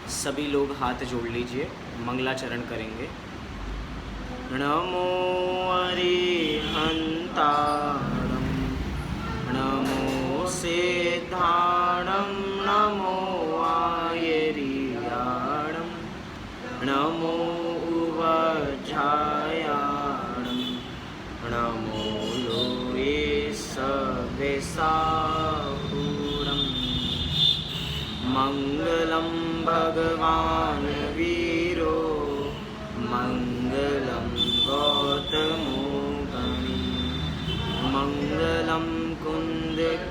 सभी लोग हाथ जोड़ लीजिए, मंगलाचरण करेंगे। नमो अरिहंताणं, नमो सिद्धाणं, नमो आयर्याणं, नमो उवझायाणं, नमो लोये सवेसाहूणं। मंगलं भगवान् वीरो, मंगलं गौतमो गणी, मंगलं कुन्दकुन्दाद्यो,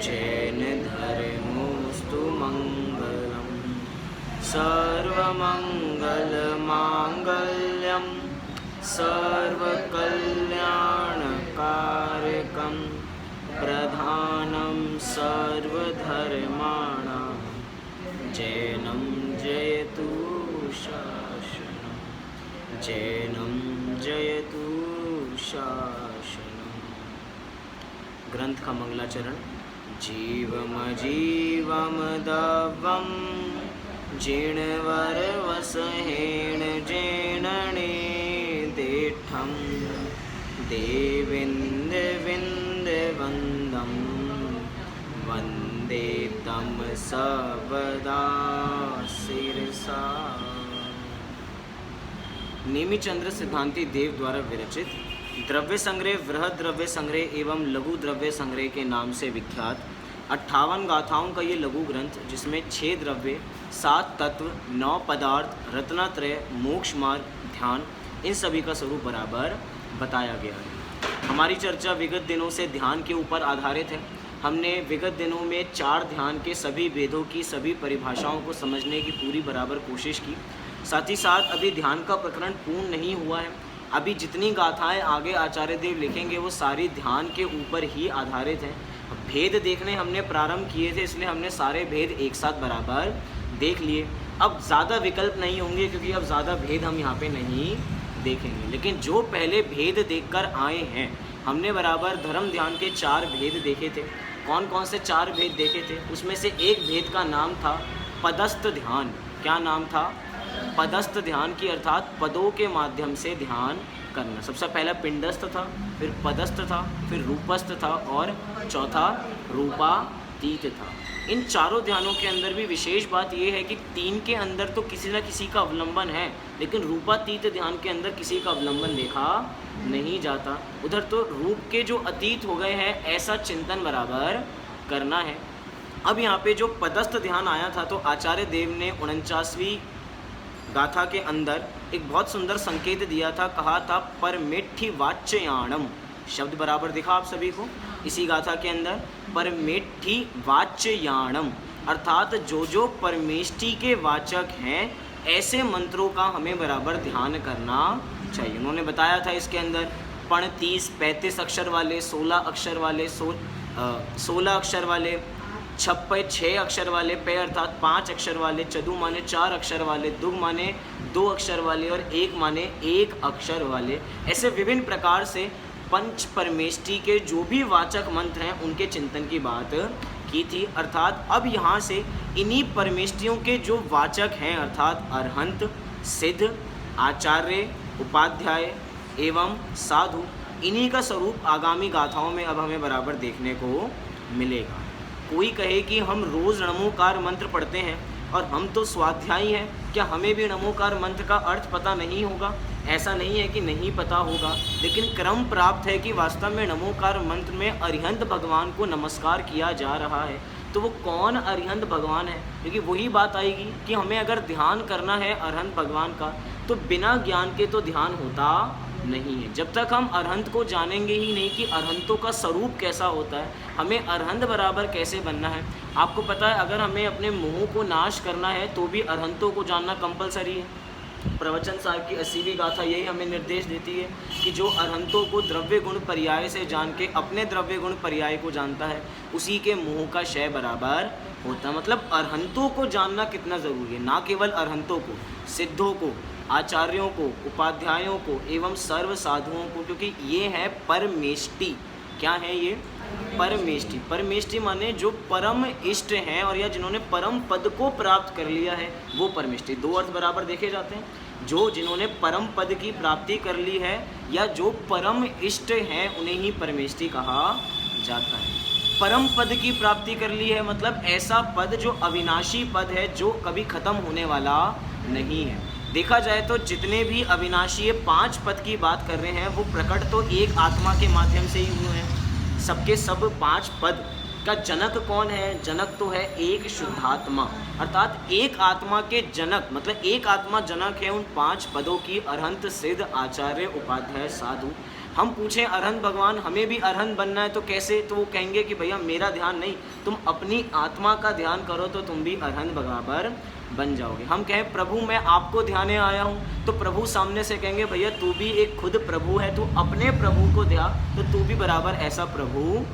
जैनधर्मोऽस्तु मंगलम्। सर्वमङ्गलमाङ्गल्यं सर्वकल्याणकारकं, प्रधानं सर्वधर्माणां, जैनं जयतु शासनं, जैनं जयतु शासनं। ग्रंथ का मंगलाचरण। जीवमजीवम दवं, जीर्णवरवसहेण जेनने देठं, देविन्दविन्दवन्दं, वन्दे तं सर्वदा शिरसा। नेमिचंद्र सिद्धांति देव द्वारा विरचित द्रव्य संग्रह, वृहद द्रव्य संग्रह एवं लघु द्रव्य संग्रह के नाम से विख्यात 58 गाथाओं का ये लघु ग्रंथ, जिसमें 6 द्रव्य, 7 तत्व, 9 पदार्थ, रत्नात्रय, मोक्ष मार्ग, ध्यान, इन सभी का स्वरूप बराबर बताया गया है। हमारी चर्चा विगत दिनों से ध्यान के ऊपर आधारित है। हमने विगत दिनों में 4 ध्यान के सभी भेदों की, सभी परिभाषाओं को समझने की पूरी बराबर कोशिश की। साथ ही साथ अभी ध्यान का प्रकरण पूर्ण नहीं हुआ है। अभी जितनी गाथाएं आगे आचार्य देव लिखेंगे वो सारी ध्यान के ऊपर ही आधारित हैं। भेद देखने हमने प्रारंभ किए थे, इसलिए हमने सारे भेद एक साथ बराबर देख लिए। अब ज़्यादा विकल्प नहीं होंगे, क्योंकि अब ज़्यादा भेद हम यहाँ पे नहीं देखेंगे। लेकिन जो पहले भेद देखकर आए हैं, हमने बराबर धर्म ध्यान के 4 भेद देखे थे। कौन कौन से 4 भेद देखे थे? उसमें से एक भेद का नाम था पदस्थ ध्यान। क्या नाम था? पदस्थ ध्यान की, अर्थात पदों के माध्यम से ध्यान करना। सबसे पहला पिंडस्थ था, फिर पदस्थ था, फिर रूपस्थ था और चौथा रूपातीत था। इन चारों ध्यानों के अंदर भी विशेष बात यह है कि 3 के अंदर तो किसी न किसी का अवलंबन है, लेकिन रूपातीत ध्यान के अंदर किसी का अवलंबन देखा नहीं जाता। उधर तो रूप के जो अतीत हो गए हैं, ऐसा चिंतन बराबर करना है। अब यहाँ पे जो पदस्थ ध्यान आया था, तो आचार्य देव ने 49वीं गाथा के अंदर एक बहुत सुंदर संकेत दिया था। कहा था परमेष्ठि वाच्ययाणम, शब्द बराबर दिखा आप सभी को इसी गाथा के अंदर। परमेष्ठि वाच्ययाणम अर्थात जो जो परमेष्ठि के वाचक हैं, ऐसे मंत्रों का हमें बराबर ध्यान करना चाहिए। उन्होंने बताया था इसके अंदर पण 30, 35 अक्षर वाले, 16 अक्षर वाले, 16 अक्षर वाले, 6 अक्षर वाले, पे अर्थात 5 अक्षर वाले, चदु माने 4 अक्षर वाले, दुग माने 2 अक्षर वाले और एक माने 1 अक्षर वाले। ऐसे विभिन्न प्रकार से पंच परमेष्टि के जो भी वाचक मंत्र हैं, उनके चिंतन की बात की थी। अर्थात अब यहाँ से इन्हीं परमेष्टियों के जो वाचक हैं, अर्थात अरहंत, सिद्ध, आचार्य, उपाध्याय एवं साधु, इन्हीं का स्वरूप आगामी गाथाओं में अब हमें बराबर देखने को मिलेगा। कोई कहे कि हम रोज़ नमोकार मंत्र पढ़ते हैं और हम तो स्वाध्यायी हैं, क्या हमें भी नमोकार मंत्र का अर्थ पता नहीं होगा? ऐसा नहीं है कि नहीं पता होगा, लेकिन क्रम प्राप्त है कि वास्तव में नमोकार मंत्र में अरिहंत भगवान को नमस्कार किया जा रहा है। तो वो कौन अरिहंत भगवान है? क्योंकि वही बात आएगी कि हमें अगर ध्यान करना है अरहंत भगवान का, तो बिना ज्ञान के तो ध्यान होता नहीं है। जब तक हम अरहंत को जानेंगे ही नहीं कि अरहंतों का स्वरूप कैसा होता है, हमें अरहंत बराबर कैसे बनना है। आपको पता है, अगर हमें अपने मोह को नाश करना है तो भी अरहंतों को जानना कंपलसरी है। प्रवचन साहिब की 80वीं गाथा यही हमें निर्देश देती है कि जो अरहंतों को द्रव्य गुण पर्याय से जान के अपने द्रव्य गुण पर्याय को जानता है, उसी के मोह का क्षय बराबर होता है। मतलब अरहंतों को जानना कितना ज़रूरी है। ना केवल अरहंतों को, सिद्धों को, आचार्यों को, उपाध्यायों को एवं सर्व साधुओं को, क्योंकि ये है परमेष्टि। क्या है ये? परमेष्टि। परमेष्टि माने जो परम इष्ट हैं और या जिन्होंने परम पद को प्राप्त कर लिया है वो परमेष्टि। दो अर्थ बराबर देखे जाते हैं, जो जिन्होंने परम पद की प्राप्ति कर ली है या जो परम इष्ट हैं उन्हें ही परमेष्टि कहा जाता है। परम पद की प्राप्ति कर ली है मतलब ऐसा पद जो अविनाशी पद है, जो कभी खत्म होने वाला नहीं है। देखा जाए तो जितने भी अविनाशी 5 पद की बात कर रहे हैं वो प्रकट तो एक आत्मा के माध्यम से ही हुए हैं। सबके सब 5 पद का जनक कौन है? जनक तो है एक शुद्धात्मा, अर्थात एक आत्मा के जनक, मतलब एक आत्मा जनक है उन 5 पदों की। अरहंत सिद्ध आचार्य उपाध्याय साधु। हम पूछें अरहंत भगवान हमें भी अरहंत बनना है तो कैसे? तो वो कहेंगे कि भैया मेरा ध्यान नहीं, तुम अपनी आत्मा का ध्यान करो तो तुम भी अरहंत बराबर बन जाओगे। हम कहें प्रभु मैं आपको ध्याने आया हूँ, तो प्रभु सामने से कहेंगे भैया तू भी एक खुद प्रभु है, तू अपने प्रभु को ध्या तो तू भी बराबर ऐसा प्रभु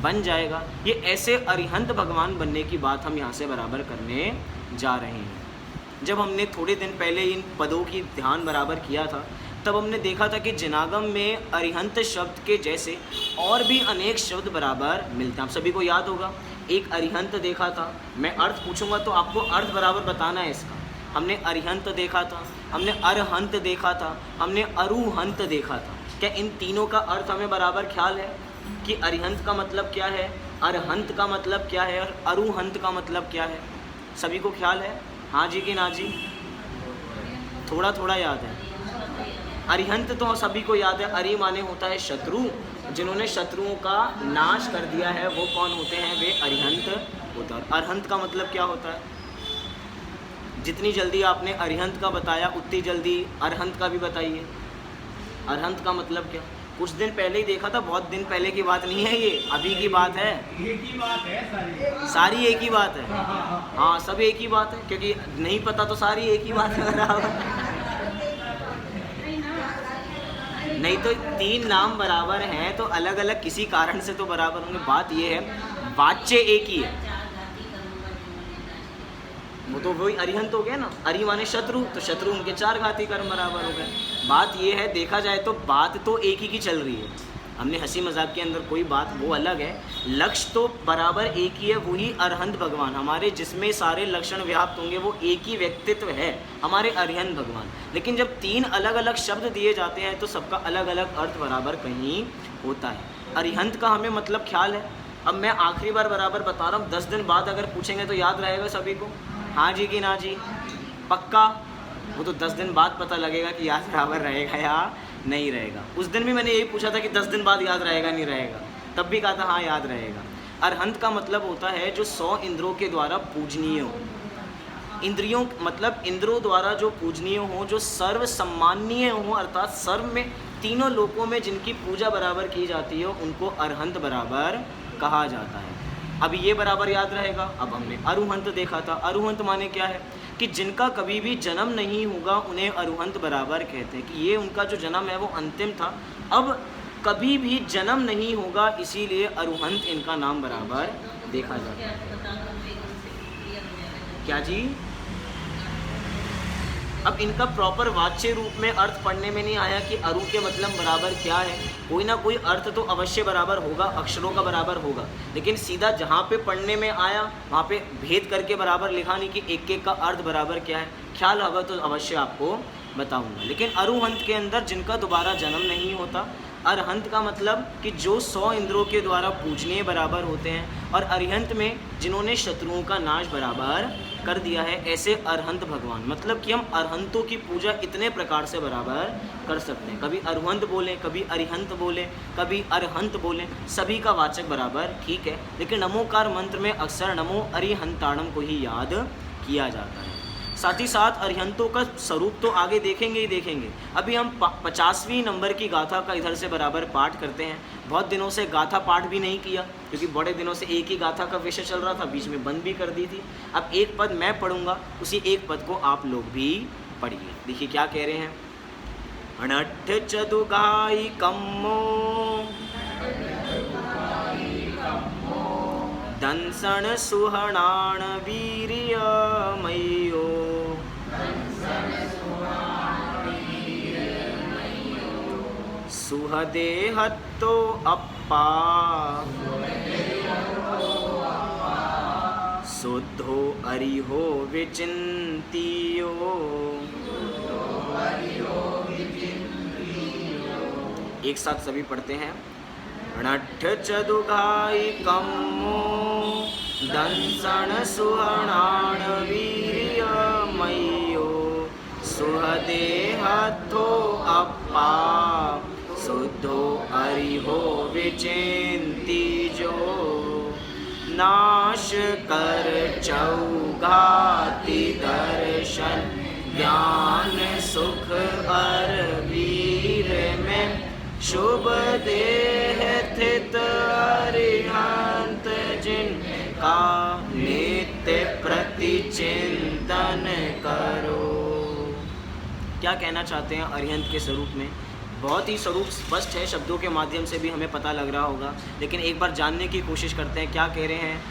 बन जाएगा। ये ऐसे अरिहंत भगवान बनने की बात हम यहाँ से बराबर करने जा रहे हैं। जब हमने थोड़े दिन पहले इन पदों की ध्यान बराबर किया था तब हमने देखा था कि जिनागम में अरिहंत शब्द के जैसे और भी अनेक शब्द बराबर मिलते हैं। आप सभी को याद होगा एक अरिहंत देखा था, मैं अर्थ पूछूंगा तो आपको अर्थ बराबर बताना है इसका। हमने अरिहंत देखा था, हमने अरहंत देखा था, हमने अरुहंत देखा था। क्या इन तीनों का अर्थ हमें बराबर ख्याल है कि अरिहंत का मतलब क्या है, अरहंत का मतलब क्या है और अरुहंत का मतलब क्या है? सभी को ख्याल है? हाँ जी कि ना जी? थोड़ा थोड़ा याद है। अरिहंत तो सभी को याद है, अरि माने होता है शत्रु, जिन्होंने शत्रुओं का नाश कर दिया है वो कौन होते हैं? वे अरिहंत होता है। अरहंत का मतलब क्या होता है? जितनी जल्दी आपने अरिहंत का बताया उतनी जल्दी अरहंत का भी बताइए। अरहंत का मतलब क्या? कुछ दिन पहले ही देखा था, बहुत दिन पहले की बात नहीं है, ये अभी की बात है। एक ही बात है सारी एक ही बात है। हाँ सब एक ही बात है, क्योंकि नहीं पता तो सारी एक ही बात है। नहीं तो 3 नाम बराबर हैं तो अलग अलग किसी कारण से तो बराबर होंगे। बात ये है वाच्य एक ही है, वो तो वही अरिहंत हो गया ना। अरि माने शत्रु, तो शत्रु उनके 4 घाती कर्म बराबर हो गए। बात ये है देखा जाए तो बात तो एक ही की चल रही है। हमने हंसी मजाक के अंदर कोई बात वो अलग है, लक्ष्य तो बराबर एक ही है, वही अरहंत भगवान हमारे जिसमें सारे लक्षण व्याप्त होंगे वो एक ही व्यक्तित्व है हमारे अरिहंत भगवान। लेकिन जब 3 अलग अलग शब्द दिए जाते हैं तो सबका अलग अलग अर्थ बराबर कहीं होता है। अरिहंत का हमें मतलब ख्याल है। अब मैं आखिरी बार बराबर बता रहा हूँ, 10 दिन बाद अगर पूछेंगे तो याद रहेगा सभी को? हाँ जी कि ना जी? पक्का? वो तो 10 दिन बाद पता लगेगा कि याद बराबर रहेगा या नहीं रहेगा। उस दिन भी मैंने यही पूछा था कि 10 दिन बाद याद रहेगा नहीं रहेगा, तब भी कहा था हाँ याद रहेगा। अरहंत का मतलब होता है जो 100 इंद्रों के द्वारा पूजनीय हो। इंद्रियों मतलब इंद्रों द्वारा जो पूजनीय हो, जो सर्व सम्माननीय हो, अर्थात सर्व में तीनों लोकों में जिनकी पूजा बराबर की जाती है उनको अरहंत बराबर कहा जाता है। अब ये बराबर याद रहेगा। अब हमने अरुहंत देखा था। अरुहंत माने क्या है कि जिनका कभी भी जन्म नहीं होगा उन्हें अरुहंत बराबर कहते हैं, कि ये उनका जो जन्म है वो अंतिम था, अब कभी भी जन्म नहीं होगा, इसीलिए अरुहंत इनका नाम बराबर देखा जाता है। क्या जी? अब इनका प्रॉपर वाच्य रूप में अर्थ पढ़ने में नहीं आया कि अरु के मतलब बराबर क्या है। कोई ना कोई अर्थ तो अवश्य बराबर होगा, अक्षरों का बराबर होगा, लेकिन सीधा जहाँ पे पढ़ने में आया वहाँ पे भेद करके बराबर लिखा नहीं कि एक एक का अर्थ बराबर क्या है। ख्याल होगा तो अवश्य आपको बताऊँगा। लेकिन अरुहंत के अंदर जिनका दोबारा जन्म नहीं होता, अरहंत का मतलब कि जो 100 इंद्रों के द्वारा पूजनीय बराबर होते हैं, और अरिहंत में जिन्होंने शत्रुओं का नाश बराबर कर दिया है, ऐसे अरहंत भगवान। मतलब कि हम अरहंतों की पूजा इतने प्रकार से बराबर कर सकते हैं, कभी अरुहंत बोलें, कभी अरिहंत बोलें, कभी अरहंत बोलें, सभी का वाचक बराबर ठीक है। लेकिन नमोकार मंत्र में अक्सर नमो अरिहंताणम को ही याद किया जाता है। साथ ही साथ अरिहंतों का स्वरूप तो आगे देखेंगे ही देखेंगे। अभी हम 50वीं नंबर की गाथा का इधर से बराबर पाठ करते हैं। बहुत दिनों से गाथा पाठ भी नहीं किया क्योंकि बड़े दिनों से एक ही गाथा का विषय चल रहा था, बीच में बंद भी कर दी थी। अब एक पद मैं पढ़ूंगा, उसी एक पद को आप लोग भी पढ़िए। देखिए क्या कह रहे हैं। अनठ चतुगाई कम्मो दंसन सुहणाण वीर्यमयो सुहदेहत्तो अप्पा शुद्धो अरिहो विचिन्तियो। एक साथ सभी पढ़ते हैं। णट्ठ चदुघाई कम्मो दंसन सुहणाण वीर्यमयो सुहदेहथो अप्पा शुद्धो अरिहो विचिन्तिजो। नाश कर चौघाति दर्शन ज्ञान सुख अर वीर में शुभ देह स्थित अरिहंत जिनका नित्य प्रति चिंतन करो। क्या कहना चाहते हैं अरिहंत के स्वरूप में? बहुत ही स्वरूप स्पष्ट है, शब्दों के माध्यम से भी हमें पता लग रहा होगा, लेकिन एक बार जानने की कोशिश करते हैं। क्या कह रहे हैं?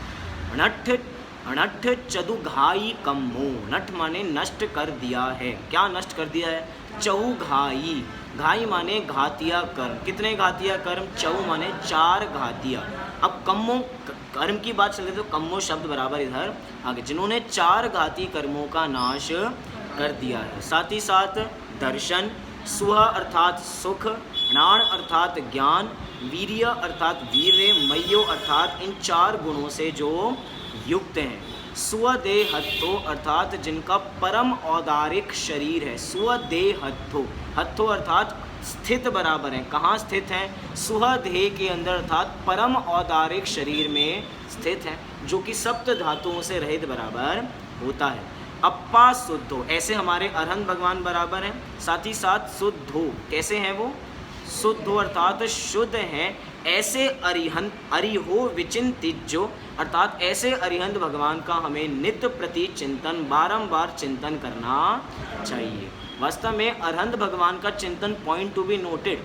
अनट्ठ चदुघाई कम्मो। नट माने नष्ट कर दिया है। क्या नष्ट कर दिया है? चौघाई। घाई माने घातिया कर्म। कितने घातिया कर्म? चौ माने 4 घातिया। अब कम्मो कर्म की बात चल रही तो कम्मो शब्द बराबर इधर आगे, जिन्होंने 4 घाती कर्मों का नाश कर दिया है। साथ ही साथ दर्शन, सुह अर्थात सुख, नाण अर्थात ज्ञान, वीर्य अर्थात वीर्य, मयो अर्थात इन 4 गुणों से जो युक्त हैं। स्वदेहत्थो अर्थात जिनका परम औदारिक शरीर है। स्वदेहत्थो, हत्थो अर्थात स्थित बराबर है। कहाँ स्थित हैं? सुहदेह के अंदर अर्थात परम औदारिक शरीर में स्थित है, जो कि सप्त धातुओं से रहित बराबर होता है। अप्पा शुद्धो, ऐसे हमारे अरहंत भगवान बराबर हैं। साथ ही साथ शुद्धो, कैसे हैं वो? शुद्धो अर्थात शुद्ध हैं। ऐसे अरिहंत, अरिहो विचिंतिजो अर्थात ऐसे अरिहंत भगवान का हमें नित्य प्रति चिंतन, बारंबार चिंतन करना चाहिए। वास्तव में अरहंत भगवान का चिंतन, पॉइंट टू बी नोटेड,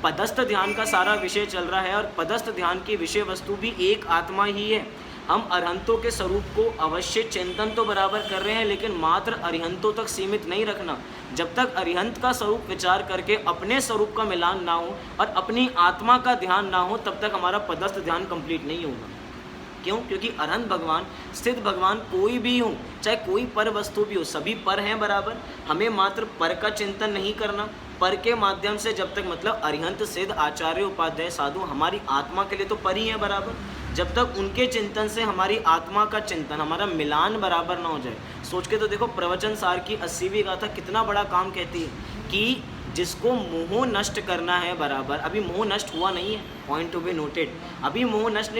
पदस्थ ध्यान का सारा विषय चल रहा है और पदस्थ ध्यान की विषय वस्तु भी एक आत्मा ही है। हम अरहंतों के स्वरूप को अवश्य चिंतन तो बराबर कर रहे हैं, लेकिन मात्र अरिहंतों तक सीमित नहीं रखना। जब तक अरिहंत का स्वरूप विचार करके अपने स्वरूप का मिलान ना हो और अपनी आत्मा का ध्यान ना हो, तब तक हमारा पदस्थ ध्यान कंप्लीट नहीं होगा। क्यों? क्योंकि अरहंत भगवान, स्थित भगवान कोई भी हो, चाहे कोई पर वस्तु भी हो, सभी पर हैं बराबर। हमें मात्र पर का चिंतन नहीं करना। पर के माध्यम से जब तक, मतलब अरिहंत, सिद्ध, आचार्य, उपाध्याय, साधु हमारी आत्मा के लिए तो पर ही है बराबर। जब तक उनके चिंतन से हमारी आत्मा का चिंतन, हमारा मिलान बराबर ना हो जाए। सोच के तो देखो, प्रवचन सार की 80वीं गाथा कितना बड़ा काम कहती है कि जिसको मोह नष्ट करना है बराबर। अभी मोह नष्ट हुआ नहीं है, पॉइंट टू बी नोटेड। अभी मोह नष्ट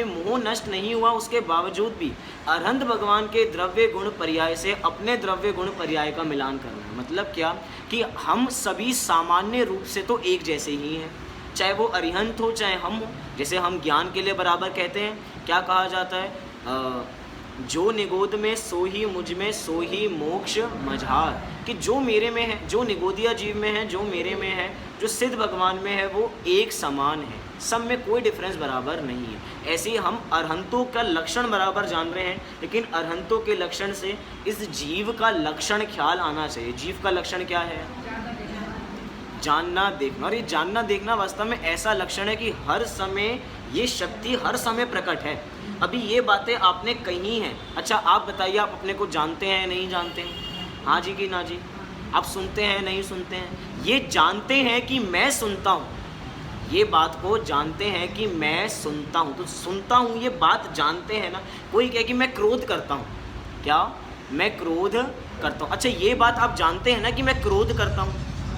नहीं हुआ, उसके बावजूद भी अरहंत भगवान के द्रव्य गुण पर्याय से अपने द्रव्य गुण पर्याय का मिलान करना है। मतलब क्या? कि हम सभी सामान्य रूप से तो एक जैसे ही हैं, चाहे वो अरिहंत हो चाहे हम हो। जैसे हम ज्ञान के लिए बराबर कहते हैं, क्या कहा जाता है? जो निगोद में सो ही मुझ में सो ही मोक्ष मझार, कि जो मेरे में है, जो निगोदिया जीव में है, जो मेरे में है, जो सिद्ध भगवान में है, वो एक समान है, सब में कोई डिफरेंस बराबर नहीं है। ऐसे ही हम अरहंतों का लक्षण बराबर जान रहे हैं, लेकिन अरहंतों के लक्षण से इस जीव का लक्षण ख्याल आना चाहिए। जीव का लक्षण क्या है? जानना देखना। और ये जानना देखना वास्तव में ऐसा लक्षण है कि हर समय ये शक्ति हर समय प्रकट है। अभी ये बातें आपने कही हैं। अच्छा आप बताइए, आप अपने को जानते हैं नहीं जानते हैं? हाँ जी कि ना जी? आप सुनते हैं नहीं सुनते हैं? ये जानते हैं कि मैं सुनता हूँ, ये बात को जानते हैं कि मैं सुनता हूँ। तो सुनता हूँ ये बात जानते हैं ना। कोई कहे कि मैं क्रोध करता हूँ, क्या मैं क्रोध करता हूँ? अच्छा ये बात आप जानते हैं ना कि मैं क्रोध करता हूँ?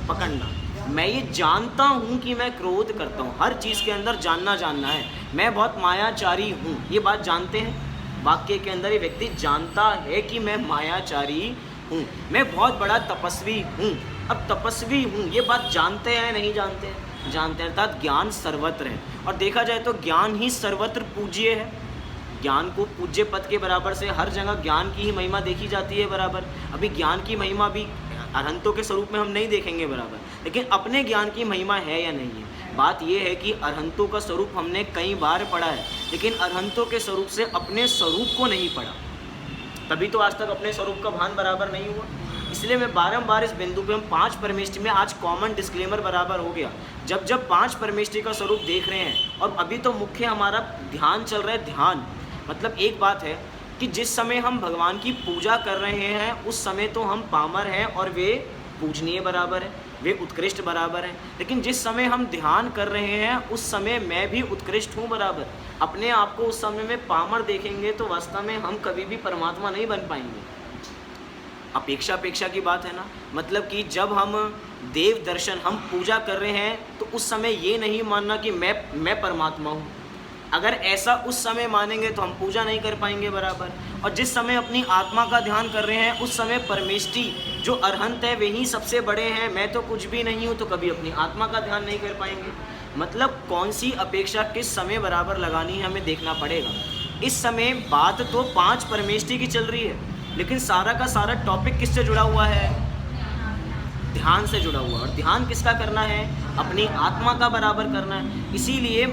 पकड़ना, मैं ये जानता हूँ कि मैं क्रोध करता हूँ। हर चीज़ के अंदर जानना है। मैं बहुत मायाचारी हूँ, ये बात जानते हैं। वाक्य के अंदर ये व्यक्ति जानता है कि मैं मायाचारी हूँ। मैं बहुत बड़ा तपस्वी हूँ, अब तपस्वी हूँ, ये बात जानते हैं नहीं जानते हैं? जानते हैं। अर्थात ज्ञान सर्वत्र है, और देखा जाए तो ज्ञान ही सर्वत्र पूज्य है। ज्ञान को पूज्य पद के बराबर से हर जगह ज्ञान की ही महिमा देखी जाती है बराबर। अभी ज्ञान की महिमा भी अरहंतों के स्वरूप में हम नहीं देखेंगे बराबर, लेकिन अपने ज्ञान की महिमा है या नहीं है। बात यह है कि अरहंतों का स्वरूप हमने कई बार पढ़ा है, लेकिन अरहंतों के स्वरूप से अपने स्वरूप को नहीं पढ़ा, तभी तो आज तक अपने स्वरूप का भान बराबर नहीं हुआ। इसलिए मैं बारंबार इस बिंदु पे, हम 5 परमेष्टि में आज कॉमन डिस्क्लेमर बराबर हो गया। जब 5 परमेष्टि का स्वरूप देख रहे हैं, और अभी तो मुख्य हमारा ध्यान चल रहा है। ध्यान मतलब एक बात है कि जिस समय हम भगवान की पूजा कर रहे हैं उस समय तो हम पामर हैं और वे पूजनीय बराबर है, वे उत्कृष्ट बराबर हैं, लेकिन जिस समय हम ध्यान कर रहे हैं उस समय मैं भी उत्कृष्ट हूँ बराबर। अपने आप को उस समय में पामर देखेंगे तो वास्तव में हम कभी भी परमात्मा नहीं बन पाएंगे। अपेक्षा की बात है ना, मतलब कि जब हम देव दर्शन, हम पूजा कर रहे हैं तो उस समय ये नहीं मानना कि मैं परमात्मा हूँ। अगर ऐसा उस समय मानेंगे तो हम पूजा नहीं कर पाएंगे बराबर। और जिस समय अपनी आत्मा का ध्यान कर रहे हैं उस समय परमेष्टि जो अरहंत है वही सबसे बड़े हैं, मैं तो कुछ भी नहीं हूँ, तो कभी अपनी आत्मा का ध्यान नहीं कर पाएंगे। मतलब कौन सी अपेक्षा किस समय बराबर लगानी है हमें देखना पड़ेगा। इस समय बात तो 5 परमेष्टि की चल रही है, लेकिन सारा का सारा टॉपिक किससे जुड़ा हुआ है? ध्यान से जुड़ा हुआ। और ध्यान किसका करना है? अपनी आत्मा का बराबर करना है। इसीलिए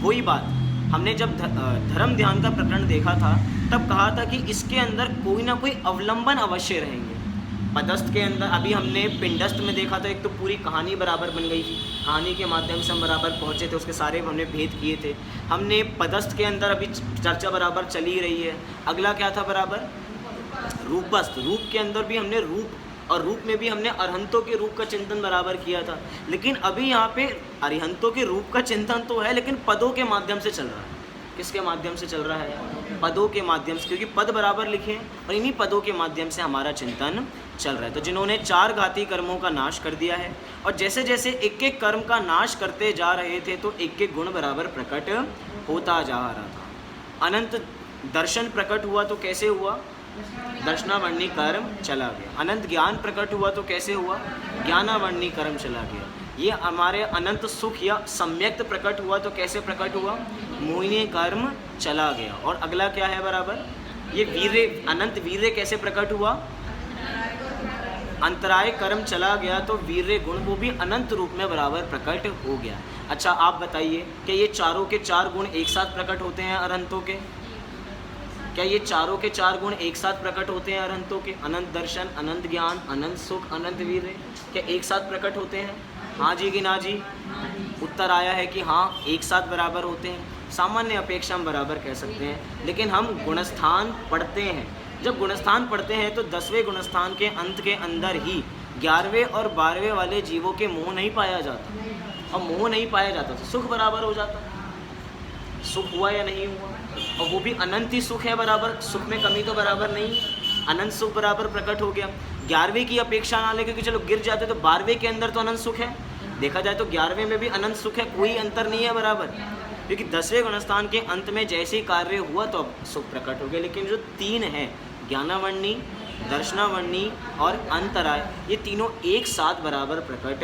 वही बात हमने जब धर्म ध्यान का प्रकरण देखा था तब कहा था कि इसके अंदर कोई ना कोई अवलंबन अवश्य रहेंगे। पदस्थ के अंदर अभी हमने पिंडस्थ में देखा था, एक तो पूरी कहानी बराबर बन गई थी, कहानी के माध्यम से हम बराबर पहुँचे थे, उसके सारे हमने भेद किए थे। हमने पदस्थ के अंदर अभी चर्चा बराबर चली रही है। अगला क्या था बराबर? रूपस्थ। रूप के अंदर भी हमने रूप और रूप में भी हमने अरहंतों के रूप का चिंतन बराबर किया था। लेकिन अभी यहाँ पे अरिहंतों के रूप का चिंतन तो है, लेकिन पदों के माध्यम से चल रहा है। किसके माध्यम से चल रहा है? पदों के माध्यम से, क्योंकि पद बराबर लिखे हैं और इन्हीं पदों के माध्यम से हमारा चिंतन चल रहा है। तो जिन्होंने 4 घाती कर्मों का नाश कर दिया है और जैसे जैसे एक एक कर्म का नाश करते जा रहे थे तो एक एक गुण बराबर प्रकट होता जा रहा था। अनंत दर्शन प्रकट हुआ तो कैसे हुआ? दर्शनावर्णी कर्म चला गया। अनंत ज्ञान प्रकट हुआ तो कैसे हुआ? ज्ञानावर्णी कर्म चला गया। ये हमारे अनंत सुख या सम्यक्त प्रकट हुआ तो कैसे प्रकट हुआ? मोहिनी कर्म चला गया। और अगला क्या है बराबर? ये वीर्य, अनंत वीर्य कैसे प्रकट हुआ? अंतराय कर्म चला गया तो वीर्य गुण वो भी अनंत रूप में बराबर प्रकट हो गया। अच्छा आप बताइए कि ये चारों के 4 गुण एक साथ प्रकट होते हैं अरहंतों के? क्या ये चारों के 4 गुण एक साथ प्रकट होते हैं अरहंतों के? अनंत दर्शन, अनंत ज्ञान, अनंत सुख, अनंत वीर्य, क्या एक साथ प्रकट होते हैं? हाँ जी कि ना जी? उत्तर आया है कि हाँ एक साथ बराबर होते हैं। सामान्य अपेक्षा हम बराबर कह सकते हैं, लेकिन हम गुणस्थान पढ़ते हैं। जब गुणस्थान पढ़ते हैं तो 10वें गुणस्थान के अंत के अंदर ही 11वें और 12वें वाले जीवों के मोह नहीं पाया जाता। और मोह नहीं पाया जाता तो सुख बराबर हो जाता। सुख हुआ या नहीं हुआ? और वो भी अनंत ही सुख है बराबर, सुख में कमी तो बराबर नहीं, अनंत सुख बराबर प्रकट हो गया। 11वें की अपेक्षा ना लेके कि चलो गिर जाते तो 12वें के अंदर तो अनंत सुख है। देखा जाए तो 11वें में भी अनंत सुख है, कोई अंतर नहीं है बराबर, क्योंकि 10वें गुणस्थान के अंत में जैसे ही कार्य हुआ तो अब सुख प्रकट हो गया। लेकिन जो 3 है, ज्ञानावर्णी, दर्शनावर्णी और अंतराय, ये तीनों एक साथ बराबर प्रकट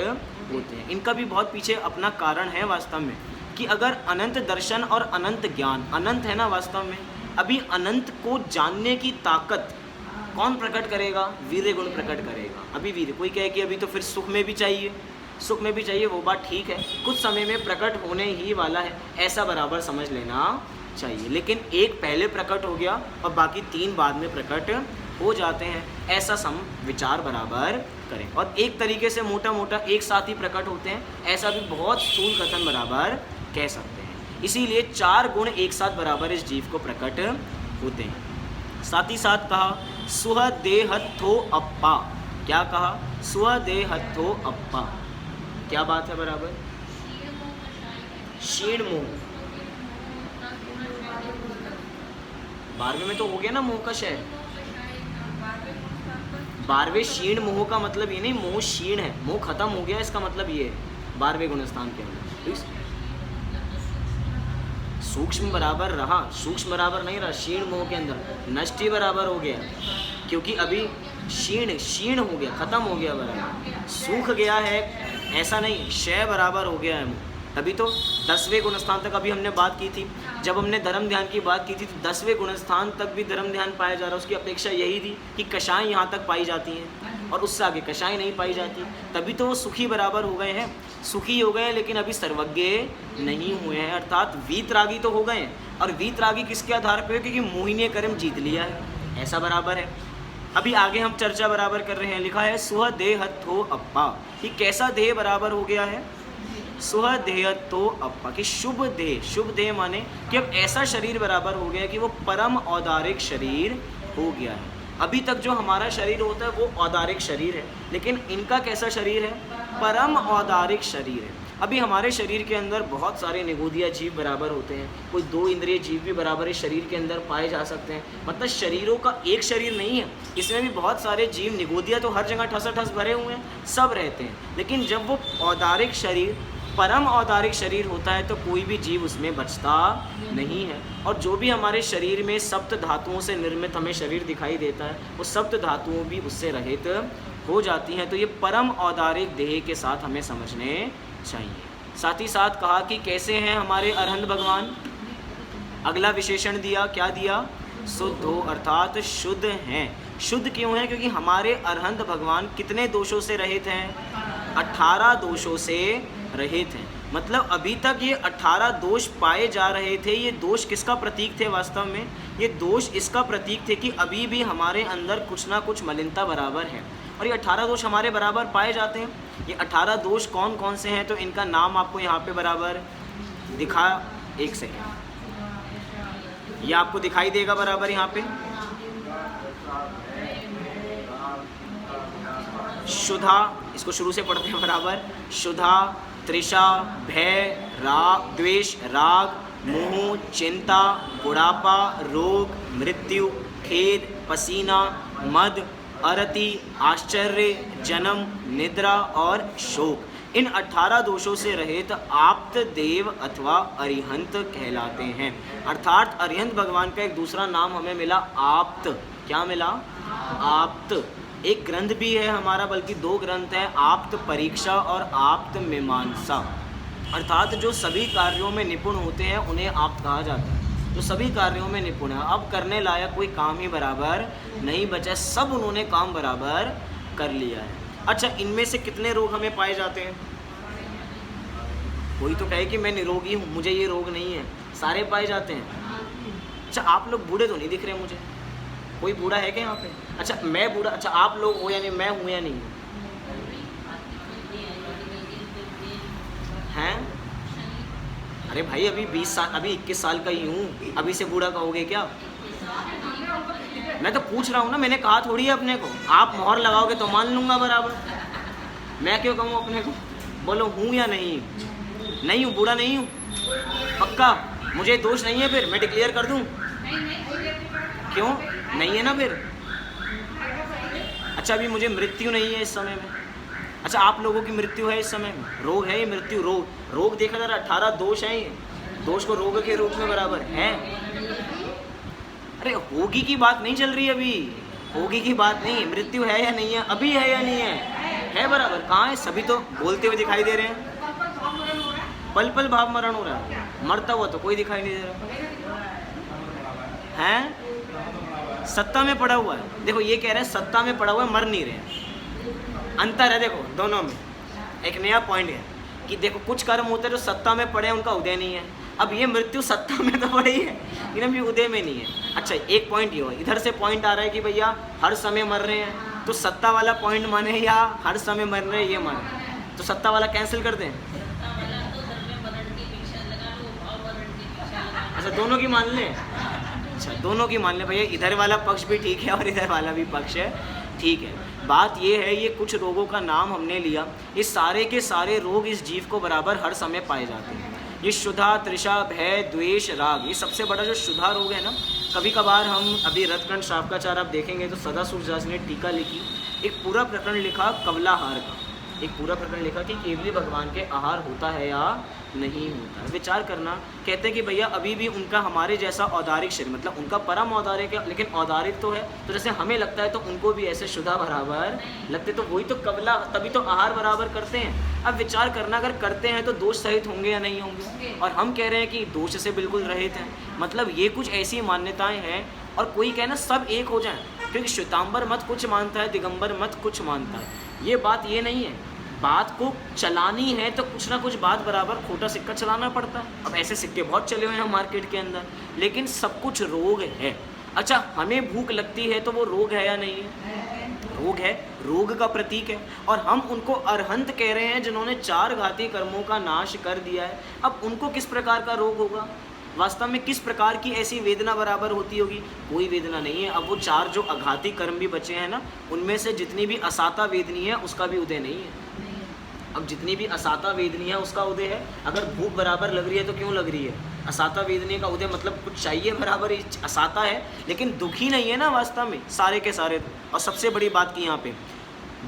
होते हैं। इनका भी बहुत पीछे अपना कारण है वास्तव में, कि अगर अनंत दर्शन और अनंत ज्ञान, अनंत है ना वास्तव में, अभी अनंत को जानने की ताकत कौन प्रकट करेगा? वीर्य गुण प्रकट करेगा। अभी वीर्य, कोई कहे कि अभी तो फिर सुख में भी चाहिए, सुख में भी चाहिए, वो बात ठीक है, कुछ समय में प्रकट होने ही वाला है, ऐसा बराबर समझ लेना चाहिए। लेकिन एक पहले प्रकट हो गया और बाकी 3 बाद में प्रकट हो जाते हैं, ऐसा सम विचार बराबर करें। और एक तरीके से मोटा मोटा एक साथ ही प्रकट होते हैं, ऐसा भी बहुत स्थूल कथन बराबर कह सकते हैं। इसीलिए 4 गुण एक साथ बराबर इस जीव को प्रकट होते हैं। साथ ही साथ कहा स्वदेहत्थो अप्पा। क्या कहा? स्वदेहत्थो अप्पा। क्या बात है बराबर? क्षीण मोह। 12वें में तो हो गया ना मोह का क्षय। 12वें क्षीण मोह का मतलब ये नहीं मोह क्षीण है, मोह खत्म हो गया, इसका मतलब ये है 12वें गुणस्थान के अंदर। सूक्ष्म बराबर रहा, सूक्ष्म बराबर नहीं रहा। क्षीण मोह के अंदर नष्ट ही बराबर हो गया, क्योंकि अभी क्षीण हो गया, खत्म हो गया बराबर। सूख गया है ऐसा नहीं, क्षय बराबर हो गया है मोह। तभी तो 10वें गुणस्थान तक अभी हमने बात की थी। जब हमने धर्म ध्यान की बात की थी तो 10वें गुणस्थान तक भी धर्म ध्यान पाया जा रहा है। उसकी अपेक्षा यही थी कि कषाय यहाँ तक पाई जाती हैं और उससे आगे कषाय नहीं पाई जाती, तभी तो वो सुखी बराबर हो गए हैं, सुखी हो गए हैं, लेकिन अभी सर्वज्ञ नहीं हुए हैं, अर्थात वीतरागी तो हो गए हैं। और वीतरागी किसके आधार पर? क्योंकि मोहिनी कर्म जीत लिया है, ऐसा बराबर है। अभी आगे हम चर्चा बराबर कर रहे हैं। लिखा है स्वदेहत्थो अप्पा। ये कैसा देह बराबर हो गया है? सुहदेह तो अपा कि शुभ देह माने कि अब ऐसा शरीर बराबर हो गया कि वो परम औदारिक शरीर हो गया है। अभी तक जो हमारा शरीर होता है वो औदारिक शरीर है, लेकिन इनका कैसा शरीर है? परम औदारिक शरीर है। अभी हमारे शरीर के अंदर बहुत सारे निगोदिया जीव बराबर होते हैं, कोई 2 इंद्रिय जीव भी बराबर इस शरीर के अंदर पाए जा सकते हैं। मतलब शरीरों का एक शरीर नहीं है, इसमें भी बहुत सारे जीव, निगोदिया तो हर जगह ठसाठस भरे हुए हैं, सब रहते हैं। लेकिन जब वो औदारिक शरीर, परम औदारिक शरीर होता है तो कोई भी जीव उसमें बचता नहीं है। और जो भी हमारे शरीर में सप्त धातुओं से निर्मित हमें शरीर दिखाई देता है, वो सप्त धातुओं भी उससे रहित हो जाती हैं। तो ये परम औदारिक देह के साथ हमें समझने चाहिए। साथ ही साथ कहा कि कैसे हैं हमारे अरहंत भगवान। अगला विशेषण दिया, क्या दिया? शुद्ध हो, अर्थात शुद्ध हैं। शुद्ध क्यों हैं? क्योंकि हमारे अरहंत भगवान कितने दोषों से रहित हैं? 18 दोषों से रहित हैं। मतलब अभी तक ये 18 दोष पाए जा रहे थे। ये दोष किसका प्रतीक थे? वास्तव में ये दोष इसका प्रतीक थे कि अभी भी हमारे अंदर कुछ ना कुछ मलिनता बराबर है, और ये 18 दोष हमारे बराबर पाए जाते हैं। ये 18 दोष कौन कौन से हैं? तो इनका नाम आपको यहाँ पे बराबर दिखा, एक सेकेंड, ये आपको दिखाई देगा बराबर यहाँ पे। शुद्धा, इसको शुरू से पढ़ते हैं बराबर। शुद्धा, तृषा, भय, राग, द्वेष, राग, मोह, चिंता, बुढ़ापा, रोग, मृत्यु, खेद, पसीना, मद, अरति, आश्चर्य, जन्म, निद्रा और शोक। इन 18 दोषों से रहित आप्त देव अथवा अरिहंत कहलाते हैं। अर्थात अरिहंत भगवान का एक दूसरा नाम हमें मिला, आप्त। क्या मिला? आप्त। एक ग्रंथ भी है हमारा, बल्कि 2 ग्रंथ हैं, आप्त परीक्षा और आप्त मीमांसा। अर्थात जो सभी कार्यों में निपुण होते हैं उन्हें आप्त कहा जाता है। जो सभी कार्यों में निपुण है, अब करने लायक कोई काम ही बराबर नहीं बचा, सब उन्होंने काम बराबर कर लिया है। अच्छा, इनमें से कितने रोग हमें पाए जाते हैं? कोई तो कहे कि मैं निरोगी हूँ, मुझे ये रोग नहीं है, सारे पाए जाते हैं। अच्छा, आप लोग बूढ़े तो नहीं दिख रहे मुझे, कोई बूढ़ा है क्या यहाँ पे? अच्छा, मैं बूढ़ा, अच्छा आप लोग हो या नहीं, मैं हूँ या नहीं हैं? अरे भाई, अभी 20 साल, अभी 21 साल का ही हूँ, अभी से बूढ़ा कहोगे क्या? मैं तो पूछ रहा हूँ ना, मैंने कहा थोड़ी है अपने को। आप मोहर लगाओगे तो मान लूँगा बराबर, मैं क्यों कहूँ अपने को? बोलो हूँ या नहीं? नहीं हूँ, बूढ़ा नहीं हूँ, पक्का? मुझे दोष नहीं है, फिर मैं डिक्लेयर कर दूँ? क्यों नहीं है ना फिर? अच्छा, अभी मुझे मृत्यु नहीं है इस समय में। अच्छा, आप लोगों की मृत्यु है इस समय में, रोग है ये मृत्यु, रोग देखा जरा, 18 दोष हैं ये, दोष को रोग के रूप में बराबर है। अरे होगी की बात नहीं चल रही, अभी होगी की बात नहीं है, मृत्यु है या नहीं है, अभी है या नहीं है बराबर। कहाँ है? सभी तो बोलते हुए दिखाई दे रहे हैं, पल पल भाव मरण हो रहा है, मरता हुआ तो कोई दिखाई नहीं दे रहा है। सत्ता में पड़ा हुआ है, देखो ये कह रहे हैं सत्ता में पड़ा हुआ है, मर नहीं रहे हैं। अंतर है देखो दोनों में। एक नया पॉइंट है कि देखो कुछ कर्म होते हैं जो सत्ता में पड़े हैं, उनका उदय नहीं है। अब ये मृत्यु सत्ता में तो पड़ी है लेकिन अभी उदय में नहीं है। अच्छा, एक पॉइंट ये हो, इधर से पॉइंट आ रहा है कि भैया हर समय मर रहे हैं, तो सत्ता वाला पॉइंट माने या हर समय मर रहे हैं ये माने, तो सत्ता वाला कैंसिल कर दें। अच्छा, दोनों की मान लें। अच्छा, दोनों की मान लें भैया, इधर वाला पक्ष भी ठीक है और इधर वाला भी पक्ष है, ठीक है। बात ये है, ये कुछ रोगों का नाम हमने लिया, ये सारे के सारे रोग इस जीव को बराबर हर समय पाए जाते हैं। ये शुद्धा, तृषा, भय, द्वेष, राग, ये सबसे बड़ा जो शुद्धा रोग है ना, कभी कभार हम अभी रथकंठ शावकाचार आप देखेंगे तो सदा सूरदास ने टीका लिखी, एक पूरा प्रकरण लिखा कवलाहार का, एक पूरा प्रकरण लिखा कि केवली भगवान के आहार होता है या नहीं होता है। विचार करना, कहते हैं कि भैया अभी भी उनका हमारे जैसा औदारिक शरीर, मतलब उनका परम औदारिक है लेकिन औदारिक तो है, तो जैसे हमें लगता है तो उनको भी ऐसे शुद्धा बराबर लगते, तो वही तो कवला, तभी तो आहार बराबर करते हैं। अब विचार करना, अगर करते हैं तो दोष सहित होंगे या नहीं होंगे, और हम कह रहे हैं कि दोष से बिल्कुल रहित हैं। मतलब ये कुछ ऐसी मान्यताएँ हैं, और कोई कहना सब एक हो जाए, क्योंकि श्वेतांबर मत कुछ मानता है, दिगंबर मत कुछ मानता है, ये बात ये नहीं है। बात को चलानी है तो कुछ ना कुछ बात बराबर खोटा सिक्का चलाना पड़ता है। अब ऐसे सिक्के बहुत चले हुए हैं मार्केट के अंदर, लेकिन सब कुछ रोग है। अच्छा, हमें भूख लगती है तो वो रोग है या नहीं है? रोग है, रोग का प्रतीक है। और हम उनको अरहंत कह रहे हैं जिन्होंने 4 घाती कर्मों का नाश कर दिया है। अब उनको किस प्रकार का रोग होगा? वास्तव में किस प्रकार की ऐसी वेदना बराबर होती होगी? कोई वेदना नहीं है। अब वो 4 जो अघाती कर्म भी बचे हैं ना, उनमें से जितनी भी असाता वेदनी है उसका भी उदय नहीं है। अब जितनी भी असाता वेदनी है उसका उदय है। अगर भूख बराबर लग रही है तो क्यों लग रही है? असाता वेदनी का उदय मतलब कुछ चाहिए बराबर ही असाता है, लेकिन दुखी नहीं है ना वास्तव में सारे के सारे। और सबसे बड़ी बात की यहाँ पे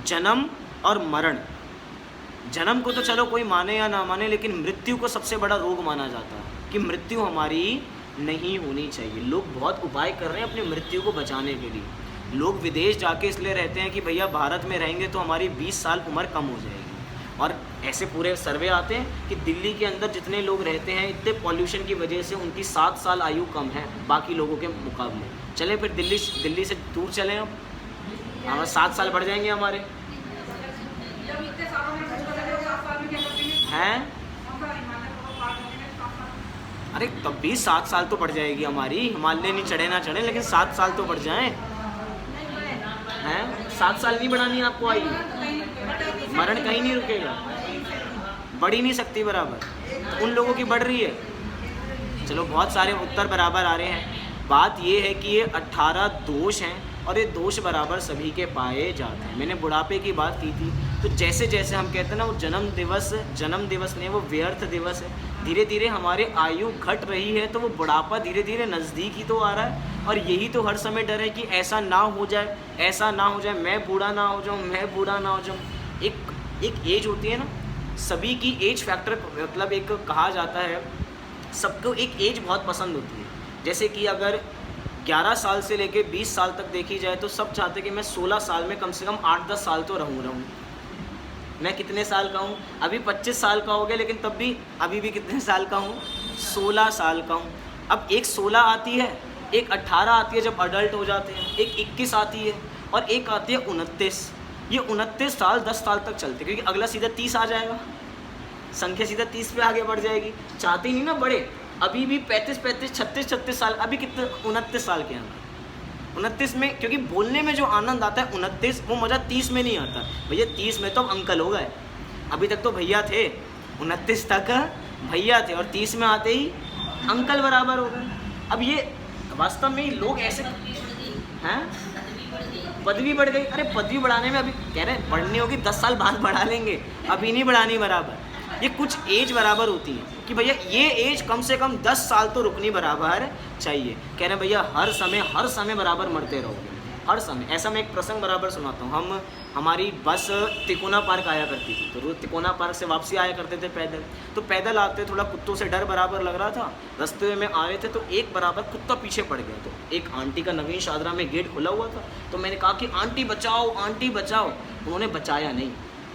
जन्म और मरण। जन्म को तो चलो कोई माने या ना माने, लेकिन मृत्यु को सबसे बड़ा रोग माना जाता है कि मृत्यु हमारी नहीं होनी चाहिए। लोग बहुत उपाय कर रहे हैं अपनी मृत्यु को बचाने के लिए। लोग विदेश जाके इसलिए रहते हैं कि भैया भारत में रहेंगे तो हमारी 20 साल उम्र कम हो जाएगी। और ऐसे पूरे सर्वे आते हैं कि दिल्ली के अंदर जितने लोग रहते हैं इतने पॉल्यूशन की वजह से उनकी 7 साल आयु कम है बाकी लोगों के मुकाबले। चले फिर दिल्ली से दूर चलें, अब हमारे 7 साल बढ़ जाएंगे हमारे हैं। अरे तब भी 7 साल तो बढ़ जाएगी हमारी। हिमालय नहीं चढ़े ना चढ़े, लेकिन 7 साल तो बढ़ जाएं हैं। 7 साल नहीं बढ़ानी आपको आयु, मरण कहीं नहीं रुकेगा, बढ़ ही नहीं सकती बराबर। उन लोगों की बढ़ रही है। चलो बहुत सारे उत्तर बराबर आ रहे हैं। बात ये है कि ये 18 दोष हैं और ये दोष बराबर सभी के पाए जाते हैं। मैंने बुढ़ापे की बात की थी, तो जैसे जैसे हम कहते हैं ना वो जन्म दिवस नहीं, वो व्यर्थ दिवस है। धीरे धीरे हमारे आयु घट रही है तो वो बुढ़ापा धीरे धीरे नज़दीक ही तो आ रहा है। और यही तो हर समय डर है कि ऐसा ना हो जाए, ऐसा ना हो जाए, मैं बूढ़ा ना हो जाऊँ, मैं बूढ़ा ना हो जाऊँ। एक एज होती है ना, सभी की एज फैक्टर, मतलब एक कहा जाता है सबको एक एज बहुत पसंद होती है। जैसे कि अगर 11 साल से लेके 20 साल तक देखी जाए तो सब चाहते कि मैं 16 साल में कम से कम 8-10 साल तो रहूँ। मैं कितने साल का हूँ? अभी 25 साल का हो गया, लेकिन तब भी अभी भी कितने साल का हूँ? 16 साल का हूँ। अब एक 16 आती है, एक 18 आती है जब अडल्ट हो जाते हैं, एक 21 आती है और एक आती है 29। ये 29 साल 10 साल तक चलते, क्योंकि अगला सीधा 30 आ जाएगा, संख्या सीधा 30 पे आगे बढ़ जाएगी। चाहते ही नहीं ना बढ़े। अभी भी 35, 36 साल, अभी कितने 29 साल के अंदर 29 में, क्योंकि बोलने में जो आनंद आता है 29, वो मज़ा 30 में नहीं आता। भैया 30 में तो अब अंकल हो गए, अभी तक तो भैया थे, 29 तक भैया थे और 30 में आते ही अंकल बराबर हो गए। अब ये वास्तव में लोग ऐसे हैं, पदवी बढ़ गई। अरे पदवी बढ़ाने में अभी कह रहे हैं बढ़नी होगी, 10 साल बाद बढ़ा लेंगे, अभी नहीं बढ़ानी बराबर। ये कुछ एज बराबर होती है कि भैया ये एज कम से कम 10 साल तो रुकनी बराबर चाहिए। कह रहे हैं भैया हर समय बराबर मरते रहोगे, हर समय। ऐसा मैं एक प्रसंग बराबर सुनाता हूँ। हमारी बस तिकोना पार्क आया करती थी, तो रोज तिकोना पार्क से वापसी आया करते थे पैदल। तो पैदल आते थोड़ा कुत्तों से डर बराबर लग रहा था, रास्ते में आ रहे थे तो एक बराबर कुत्ता पीछे पड़ गया। तो एक आंटी का नवीन शादरा में गेट खुला हुआ था, तो मैंने कहा कि आंटी बचाओ, आंटी बचाओ। उन्होंने बचाया नहीं,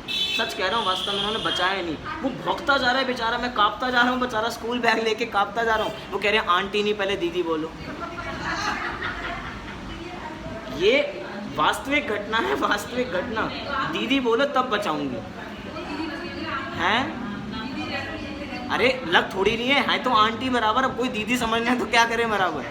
सच कह रहा हूँ, वास्तव में उन्होंने बचाया नहीं। वो भौंकता जा रहा है बेचारा, मैं कांपता जा रहा हूँ, बेचारा स्कूल बैग लेके कांपता जा रहा हूँ। वो कह रहे हैं आंटी नहीं, पहले दीदी बोलो। ये वास्तविक घटना है, वास्तविक घटना। दीदी बोलो तब बचाऊंगी, हैं? अरे लग थोड़ी नहीं है तो आंटी बराबर। अब कोई दीदी समझना है तो क्या करें बराबर।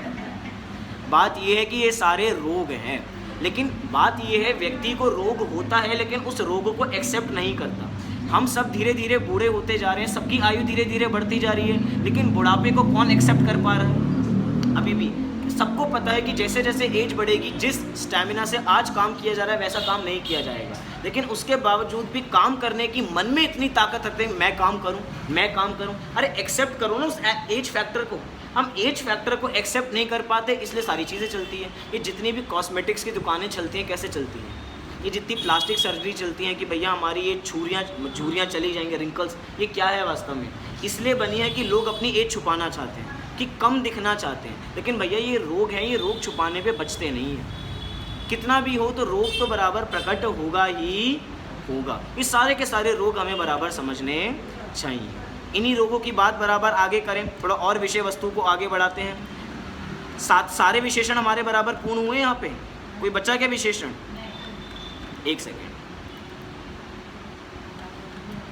बात ये है कि ये सारे रोग हैं, लेकिन बात ये है व्यक्ति को रोग होता है लेकिन उस रोग को एक्सेप्ट नहीं करता। हम सब धीरे धीरे बूढ़े होते जा रहे हैं, सबकी आयु धीरे धीरे बढ़ती जा रही है, लेकिन बुढ़ापे को कौन एक्सेप्ट कर पा रहा है? अभी भी सबको पता है कि जैसे जैसे एज बढ़ेगी, जिस स्टैमिना से आज काम किया जा रहा है वैसा काम नहीं किया जाएगा। लेकिन उसके बावजूद भी काम करने की मन में इतनी ताकत रखते हैं, मैं काम करूं, मैं काम करूं। अरे एक्सेप्ट करो ना उस एज फैक्टर को। हम एज फैक्टर को एक्सेप्ट नहीं कर पाते, इसलिए सारी चीज़ें चलती हैं। ये जितनी भी कॉस्मेटिक्स की दुकानें चलती हैं, कैसे चलती हैं? ये जितनी प्लास्टिक सर्जरी चलती हैं कि भैया हमारी ये झुर्रियाँ चली जाएंगी, रिंकल्स, ये क्या है वास्तव में? इसलिए बनी है कि लोग अपनी एज छुपाना चाहते हैं, कि कम दिखना चाहते हैं। लेकिन भैया ये रोग है, ये रोग छुपाने पे बचते नहीं हैं। कितना भी हो तो रोग तो बराबर प्रकट होगा ही होगा। ये सारे के सारे रोग हमें बराबर समझने चाहिए। इन्हीं रोगों की बात बराबर आगे करें, थोड़ा और विषय वस्तु को आगे बढ़ाते हैं। सारे विशेषण हमारे बराबर पूर्ण हुए यहाँ पे? कोई बचा क्या विशेषण? एक सेकेंड।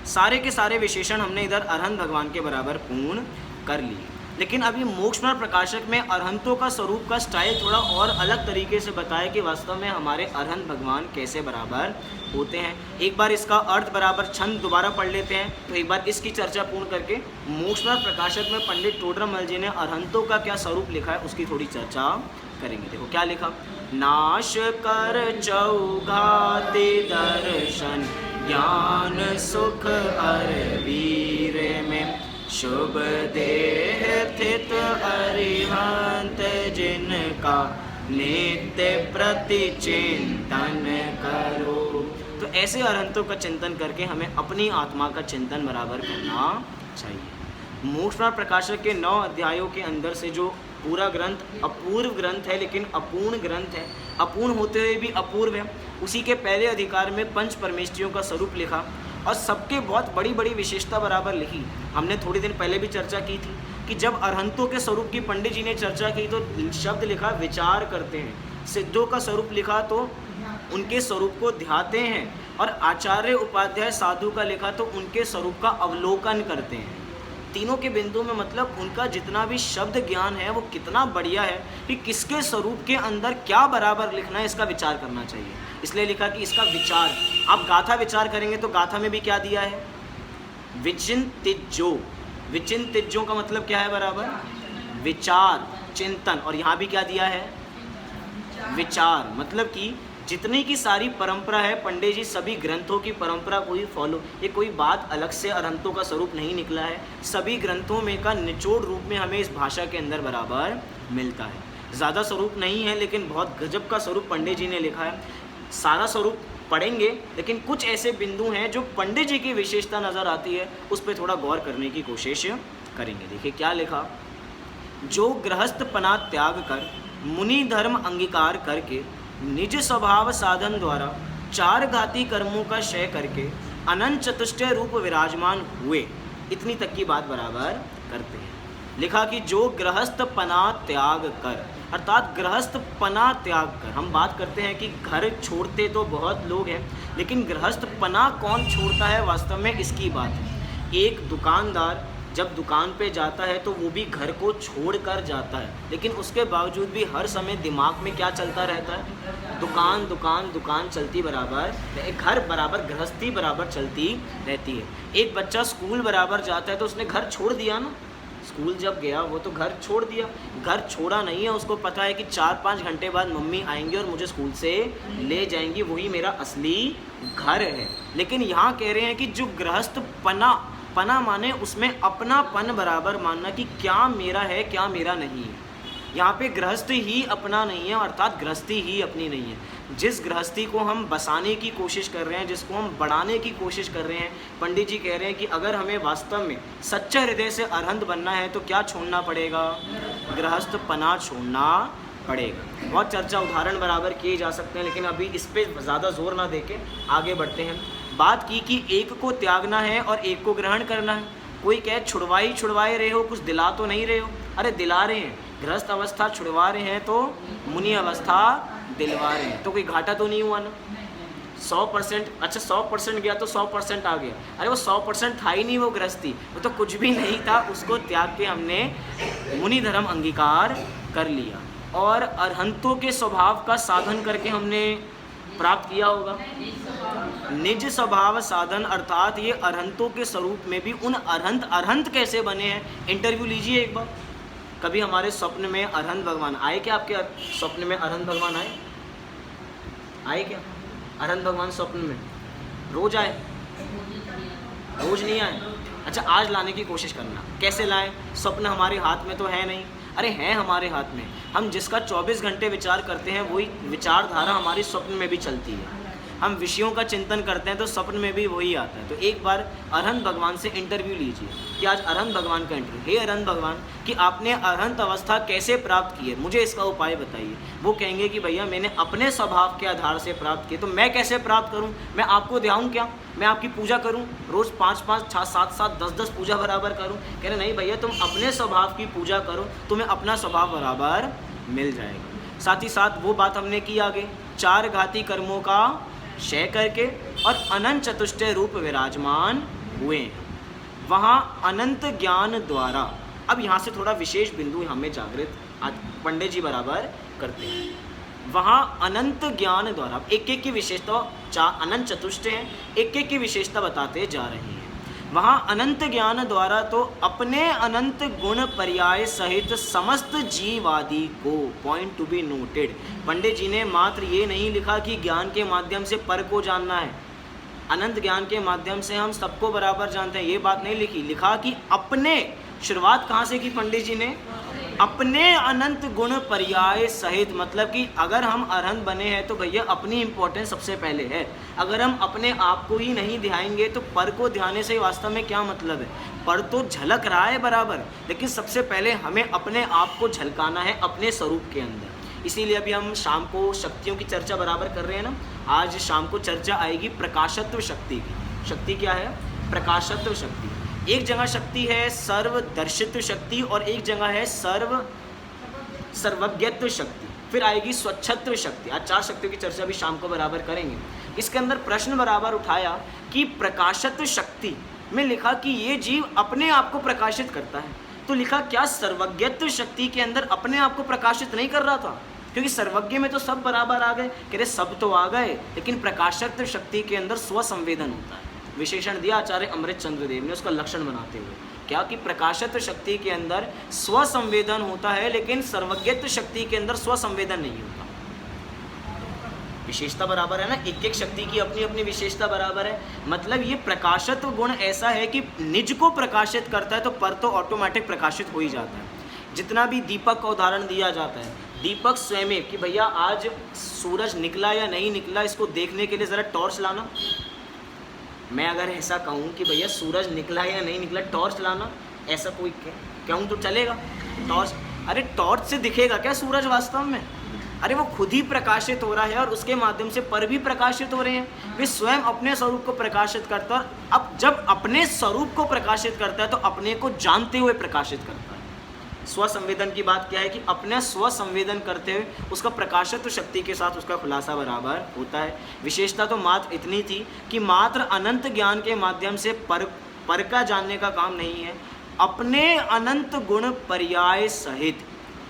सारे के सारे विशेषण हमने इधर अरहंत भगवान के बराबर पूर्ण कर लिए। लेकिन अभी मोक्षमार्ग प्रकाशक में अरहंतों का स्वरूप का स्टाइल थोड़ा और अलग तरीके से बताया कि वास्तव में हमारे अरहंत भगवान कैसे बराबर होते हैं। एक बार इसका अर्थ बराबर छंद दोबारा पढ़ लेते हैं, तो एक बार इसकी चर्चा पूर्ण करके मोक्षमार्ग प्रकाशक में पंडित टोडरमल जी ने अरहंतों का क्या स्वरूप लिखा है उसकी थोड़ी चर्चा करेंगे। देखो क्या लिखा, नाश कर चौघाते दर्शन ज्ञान सुख अर वीर में, शुभ देह स्थित अरिहंत जिनका नित्य प्रति चिंतन करो। तो ऐसे अरहंतों का चिंतन करके हमें अपनी आत्मा का चिंतन बराबर करना चाहिए। मोक्षमार्ग प्रकाशक के 9 अध्यायों के अंदर से जो पूरा ग्रंथ अपूर्व ग्रंथ है, लेकिन अपूर्ण ग्रंथ है, अपूर्ण होते हुए भी अपूर्व है। उसी के पहले अधिकार में पंच परमेष्ठियों का स्वरूप लिखा और सबके बहुत बड़ी बड़ी विशेषता बराबर लिखी। हमने थोड़ी दिन पहले भी चर्चा की थी कि जब अरहंतों के स्वरूप की पंडित जी ने चर्चा की तो शब्द लिखा विचार करते हैं, सिद्धों का स्वरूप लिखा तो उनके स्वरूप को ध्याते हैं, और आचार्य उपाध्याय साधु का लिखा तो उनके स्वरूप का अवलोकन करते हैं। तीनों के बिंदु में मतलब उनका जितना भी शब्द ज्ञान है वो कितना बढ़िया है कि किसके स्वरूप के अंदर क्या बराबर लिखना है इसका विचार करना चाहिए। इसलिए लिखा कि इसका विचार, आप गाथा विचार करेंगे तो गाथा में भी क्या दिया है, विचिंतिज्जो। विचिंतिज्जो का मतलब क्या है बराबर, विचार चिंतन, और यहाँ भी क्या दिया है, विचार। मतलब कि जितनी की सारी परंपरा है पंडित जी सभी ग्रंथों की परंपरा को ही फॉलो, ये कोई बात अलग से अरहंतों का स्वरूप नहीं निकला है, सभी ग्रंथों में का निचोड़ रूप में हमें इस भाषा के अंदर बराबर मिलता है। ज़्यादा स्वरूप नहीं है लेकिन बहुत गजब का स्वरूप पंडित जी ने लिखा है। सारा स्वरूप पढ़ेंगे लेकिन कुछ ऐसे बिंदु हैं जो पंडित जी की विशेषता नज़र आती है, उस पर थोड़ा गौर करने की कोशिश करेंगे। देखिए क्या लिखा, जो गृहस्थपना त्याग कर मुनि धर्म अंगीकार करके निज स्वभाव साधन द्वारा 4 घाती कर्मों का क्षय करके अनंत चतुष्टय रूप विराजमान हुए, इतनी तक की बात बराबर करते हैं। लिखा कि जो गृहस्थपना त्याग कर, अर्थात गृहस्थपना त्याग कर, हम बात करते हैं कि घर छोड़ते तो बहुत लोग हैं लेकिन गृहस्थपना कौन छोड़ता है वास्तव में इसकी बात है। एक दुकानदार जब दुकान पे जाता है तो वो भी घर को छोड़ कर जाता है, लेकिन उसके बावजूद भी हर समय दिमाग में क्या चलता रहता है, दुकान दुकान दुकान चलती बराबर, घर बराबर गृहस्थी बराबर चलती रहती है। एक बच्चा स्कूल बराबर जाता है तो उसने घर छोड़ दिया ना, स्कूल जब गया वो तो घर छोड़ दिया, घर छोड़ा नहीं है, उसको पता है कि 4-5 घंटे बाद मम्मी आएंगी और मुझे स्कूल से ले जाएंगी, वही मेरा असली घर है। लेकिन यहाँ कह रहे हैं कि जो गृहस्थपना, पना माने उसमें अपनापन बराबर मानना कि क्या मेरा है क्या मेरा नहीं है। यहाँ पे गृहस्थ ही अपना नहीं है, अर्थात गृहस्थी ही अपनी नहीं है। जिस गृहस्थी को हम बसाने की कोशिश कर रहे हैं, जिसको हम बढ़ाने की कोशिश कर रहे हैं, पंडित जी कह रहे हैं कि अगर हमें वास्तव में सच्चे हृदय से अरहंत बनना है तो क्या छोड़ना पड़ेगा, गृहस्थपना छोड़ना पड़ेगा। बहुत चर्चा उदाहरण बराबर किए जा सकते हैं लेकिन अभी इस पर ज़्यादा जोर ना देके आगे बढ़ते हैं। बात की कि एक को त्यागना है और एक को ग्रहण करना है। कोई कहे छुड़वाए रहे हो, कुछ दिला तो नहीं रहे हो, अरे दिला रहे हैं, गृहस्थ अवस्था छुड़वा रहे हैं तो मुनि अवस्था दिलवा रहे हैं, तो कोई घाटा तो नहीं हुआ ना। 100%, अच्छा 100% गया तो 100% आ गया, अरे वो 100% था ही नहीं, वो गृहस्थी वो तो कुछ भी नहीं था, उसको त्याग के हमने मुनि धर्म अंगीकार कर लिया और अरहंतों के स्वभाव का साधन करके हमने प्राप्त किया होगा। निज स्वभाव साधन, अर्थात ये अरहंतों के स्वरूप में भी उन अरहंत कैसे बने हैं, इंटरव्यू लीजिए एक बार। कभी हमारे स्वप्न में अरहंत भगवान आए क्या? आपके स्वप्न में अरहंत भगवान आए क्या? अरहंत भगवान स्वप्न में रोज आए? रोज नहीं आए। अच्छा आज लाने की कोशिश करना, कैसे लाएं? स्वप्न हमारे हाथ में तो है नहीं, अरे हैं हमारे हाथ में। हम जिसका 24 घंटे विचार करते हैं वही विचारधारा हमारी स्वप्न में भी चलती है। हम विषयों का चिंतन करते हैं तो स्वप्न में भी वही आता है। तो एक बार अरहंत भगवान से इंटरव्यू लीजिए कि आज अरहंत भगवान का इंटरव्यू, हे अरहंत भगवान कि आपने अरहंत अवस्था कैसे प्राप्त की है, मुझे इसका उपाय बताइए। वो कहेंगे कि भैया मैंने अपने स्वभाव के आधार से प्राप्त की, तो मैं कैसे प्राप्त करूँ? मैं आपको दिखाऊँ क्या? मैं आपकी पूजा करूँ, रोज़ 5-5, 6-7-7, 10-10 पूजा बराबर करूँ? कह रहे नहीं भैया, तुम अपने स्वभाव की पूजा करो, तुम्हें अपना स्वभाव बराबर मिल जाएगा। साथ ही साथ वो बात हमने की आगे, 4 घाती कर्मों का क्षय करके और अनंत चतुष्टय रूप विराजमान हुए। वहाँ अनंत ज्ञान द्वारा अब यहाँ से थोड़ा विशेष बिंदु हमें जागृत पंडित जी बराबर करते हैं। वहाँ अनंत ज्ञान द्वारा एक एक की विशेषता, अनंत चतुष्ट हैं, एक एक की विशेषता बताते जा रहे हैं। वहाँ अनंत ज्ञान द्वारा तो अपने अनंत गुण पर्याय सहित समस्त जीवादि को, पॉइंट टू बी नोटेड, पंडित जी ने मात्र ये नहीं लिखा कि ज्ञान के माध्यम से पर को जानना है, अनंत ज्ञान के माध्यम से हम सबको बराबर जानते हैं, ये बात नहीं लिखी। लिखा कि अपने, शुरुआत कहाँ से की पंडित जी ने, अपने अनंत गुण पर्याय सहित, मतलब कि अगर हम अरहंत बने हैं तो भैया अपनी इंपॉर्टेंस सबसे पहले है। अगर हम अपने आप को ही नहीं ध्याएंगे तो पर को ध्याने से वास्तव में क्या मतलब है। पर तो झलक रहा है बराबर, लेकिन सबसे पहले हमें अपने आप को झलकाना है अपने स्वरूप के अंदर। इसीलिए अभी हम शाम को शक्तियों की चर्चा बराबर कर रहे हैं ना। आज शाम को चर्चा आएगी प्रकाशत्व शक्ति की। शक्ति क्या है? प्रकाशत्व शक्ति। एक जगह शक्ति है सर्वदर्शित्व शक्ति और एक जगह है सर्वज्ञत्व शक्ति, फिर आएगी स्वच्छत्व शक्ति। आज 4 शक्तियों की चर्चा भी शाम को बराबर करेंगे। इसके अंदर प्रश्न बराबर उठाया कि प्रकाशत्व शक्ति में लिखा कि ये जीव अपने आप को प्रकाशित करता है, तो लिखा क्या सर्वज्ञत्व शक्ति के अंदर अपने आप को प्रकाशित नहीं कर रहा था? क्योंकि सर्वज्ञ में तो सब बराबर आ गए, कह रहे सब तो आ गए, लेकिन प्रकाशत्व शक्ति के अंदर स्वसंवेदन होता है। विशेषण दिया आचार्य अमृत चंद्र देव ने उसका लक्षण बनाते हुए, क्या कि प्रकाशत्व शक्ति के अंदर स्वसंवेदन होता है, लेकिन सर्वज्ञत्व शक्ति के अंदर स्वसंवेदन नहीं होता। विशेषता बराबर है ना, एक एक शक्ति की अपनी अपनी विशेषता बराबर है। मतलब ये प्रकाशत्व गुण ऐसा है कि निज को प्रकाशित करता है तो पर तो ऑटोमेटिक प्रकाशित हो ही जाता है। जितना भी दीपक का उदाहरण दिया जाता है, दीपक स्वयं कि भैया आज सूरज निकला या नहीं निकला, इसको देखने के लिए ज़रा टॉर्च लाना। मैं अगर ऐसा कहूँ कि भैया सूरज निकला या नहीं निकला, टॉर्च लाना, ऐसा कोई कहूँ तो चलेगा? टॉर्च, अरे टॉर्च से दिखेगा क्या सूरज वास्तव में? अरे वो खुद ही प्रकाशित हो रहा है और उसके माध्यम से पर भी प्रकाशित हो रहे हैं। वे स्वयं अपने स्वरूप को प्रकाशित करता है। अब जब अपने स्वरूप को प्रकाशित करता है तो अपने को जानते हुए प्रकाशित करता है। स्वसंवेदन की बात क्या है कि अपना स्वसंवेदन करते हुए उसका प्रकाशत्व शक्ति के साथ उसका खुलासा बराबर होता है। विशेषता तो मात्र इतनी थी कि मात्र अनंत ज्ञान के माध्यम से पर का जानने का काम नहीं है, अपने अनंत गुण पर्याय सहित।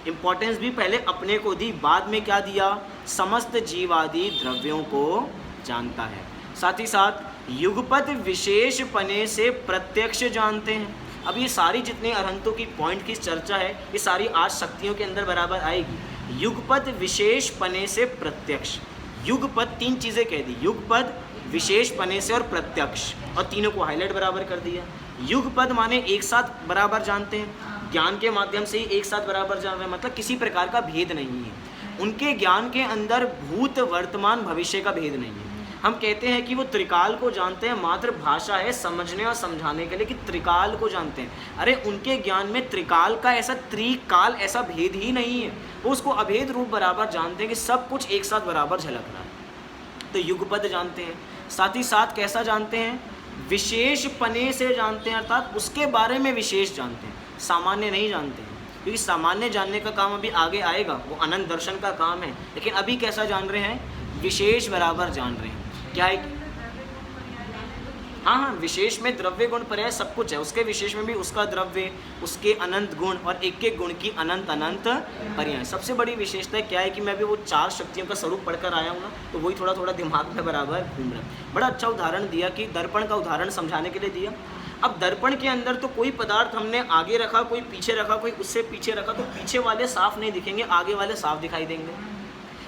इम्पोर्टेंस भी पहले अपने को दी, बाद में क्या दिया? समस्त जीवादि द्रव्यों को जानता है। साथ ही साथ युगपत विशेषपने से प्रत्यक्ष जानते हैं। अब ये सारी जितने अरहंतों की पॉइंट की चर्चा है, ये सारी 8 शक्तियों के अंदर बराबर आएगी। युगपत विशेषपने से प्रत्यक्ष, युगपत 3 चीज़ें कह दी, युगपत विशेषपने से और प्रत्यक्ष, और तीनों को हाईलाइट बराबर कर दिया। युगपद माने एक साथ बराबर जानते हैं, ज्ञान के माध्यम से ही एक साथ बराबर जान रहे हैं, मतलब किसी प्रकार का भेद नहीं है। उनके ज्ञान के अंदर भूत वर्तमान भविष्य का भेद नहीं है। हम कहते हैं कि वो त्रिकाल को जानते हैं, मात्र भाषा है समझने और समझाने के लिए कि त्रिकाल को जानते हैं। अरे उनके ज्ञान में त्रिकाल का ऐसा त्रिकाल ऐसा भेद ही नहीं है, वो उसको अभेद रूप बराबर जानते हैं कि सब कुछ एक साथ बराबर झलक रहा है। तो युगपद जानते हैं। साथ ही साथ कैसा जानते हैं? विशेषपने से जानते हैं, अर्थात उसके बारे में विशेष जानते हैं, सामान्य नहीं जानते हैं। क्योंकि सामान्य जानने का काम अभी आगे आएगा, वो अनंत दर्शन का काम है। लेकिन अभी कैसा जान रहे हैं? विशेष बराबर जान रहे हैं। क्या है? हाँ, विशेष में द्रव्य गुण पर्याय सब कुछ है, उसके विशेष में भी उसका द्रव्य, उसके अनंत गुण और एक एक गुण की अनंत अनंत पर्याय। सबसे बड़ी विशेषता क्या है कि मैं भी वो 4 शक्तियों का स्वरूप पढ़कर आया हूँ ना, तो वही थोड़ा थोड़ा दिमाग में बराबर घूम रहा है। बड़ा अच्छा उदाहरण दिया कि दर्पण का उदाहरण समझाने के लिए दिया। अब दर्पण के अंदर तो कोई पदार्थ हमने आगे रखा, कोई पीछे रखा, कोई उससे पीछे रखा, तो पीछे वाले साफ नहीं दिखेंगे, आगे वाले साफ दिखाई देंगे।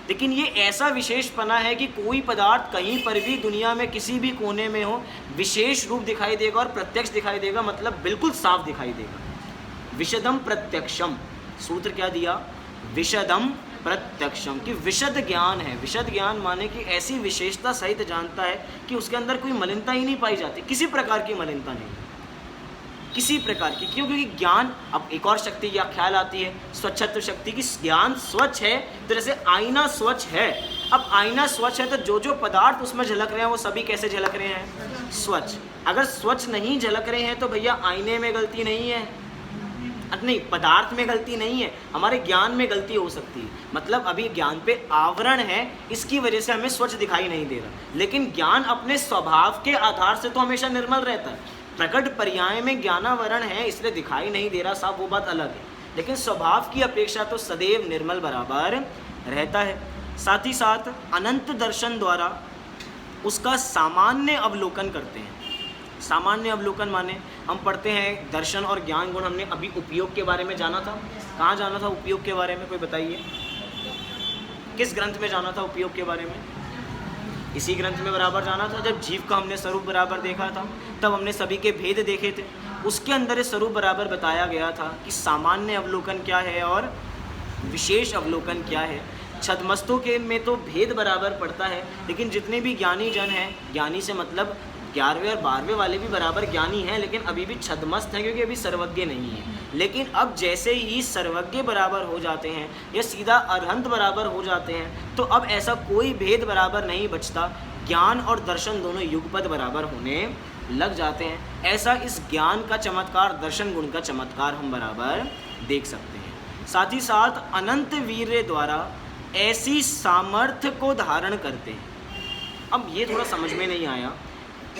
लेकिन ये ऐसा विशेषपना है कि कोई पदार्थ कहीं पर भी दुनिया में किसी भी कोने में हो, विशेष रूप दिखाई देगा और प्रत्यक्ष दिखाई देगा, मतलब बिल्कुल साफ दिखाई देगा। विशदम प्रत्यक्षम, सूत्र क्या दिया? विशदम प्रत्यक्षम, कि विशद ज्ञान है। विशद ज्ञान माने कि ऐसी विशेषता सहित जानता है कि उसके अंदर कोई मलिनता ही नहीं पाई जाती, किसी प्रकार की मलिनता नहीं, किसी प्रकार की। क्यों? क्योंकि ज्ञान, अब एक और शक्ति या ख्याल आती है स्वच्छत्व शक्ति की। ज्ञान स्वच्छ है तो जैसे आईना स्वच्छ है, अब आईना स्वच्छ है तो जो जो पदार्थ उसमें झलक रहे हैं वो सभी कैसे झलक रहे हैं? स्वच्छ। अगर स्वच्छ नहीं झलक रहे हैं तो भैया आईने में गलती नहीं है, नहीं पदार्थ में गलती नहीं है, हमारे ज्ञान में गलती हो सकती है। मतलब अभी ज्ञान पे आवरण है, इसकी वजह से हमें स्वच्छ दिखाई नहीं दे रहा, लेकिन ज्ञान अपने स्वभाव के आधार से तो हमेशा निर्मल रहता है। प्रकट पर्याय में ज्ञानावरण है इसलिए दिखाई नहीं दे रहा साफ, वो बात अलग है, लेकिन स्वभाव की अपेक्षा तो सदैव निर्मल बराबर रहता है। साथ ही साथ अनंत दर्शन द्वारा उसका सामान्य अवलोकन करते हैं। सामान्य अवलोकन माने हम पढ़ते हैं दर्शन और ज्ञान गुण, हमने अभी उपयोग के बारे में जाना था। कहाँ जाना था उपयोग के बारे में, कोई बताइए, किस ग्रंथ में जाना था उपयोग के बारे में? इसी ग्रंथ में बराबर जाना था। जब जीव का हमने स्वरूप बराबर देखा था तब हमने सभी के भेद देखे थे, उसके अंदर ये स्वरूप बराबर बताया गया था कि सामान्य अवलोकन क्या है और विशेष अवलोकन क्या है। छद्मस्तों के में तो भेद बराबर पड़ता है, लेकिन जितने भी ज्ञानी जन हैं, ज्ञानी से मतलब 11वें और 12वें वाले भी बराबर ज्ञानी हैं, लेकिन अभी भी छद्मस्त हैं क्योंकि अभी सर्वज्ञ नहीं है। लेकिन अब जैसे ही सर्वज्ञ बराबर हो जाते हैं या सीधा अरहंत बराबर हो जाते हैं तो अब ऐसा कोई भेद बराबर नहीं बचता, ज्ञान और दर्शन दोनों युगपद बराबर होने लग जाते हैं। ऐसा इस ज्ञान का चमत्कार, दर्शन गुण का चमत्कार हम बराबर देख सकते हैं। साथ ही साथ अनंत वीर्य द्वारा ऐसी सामर्थ्य को धारण करते हैं। अब ये थोड़ा समझ में नहीं आया,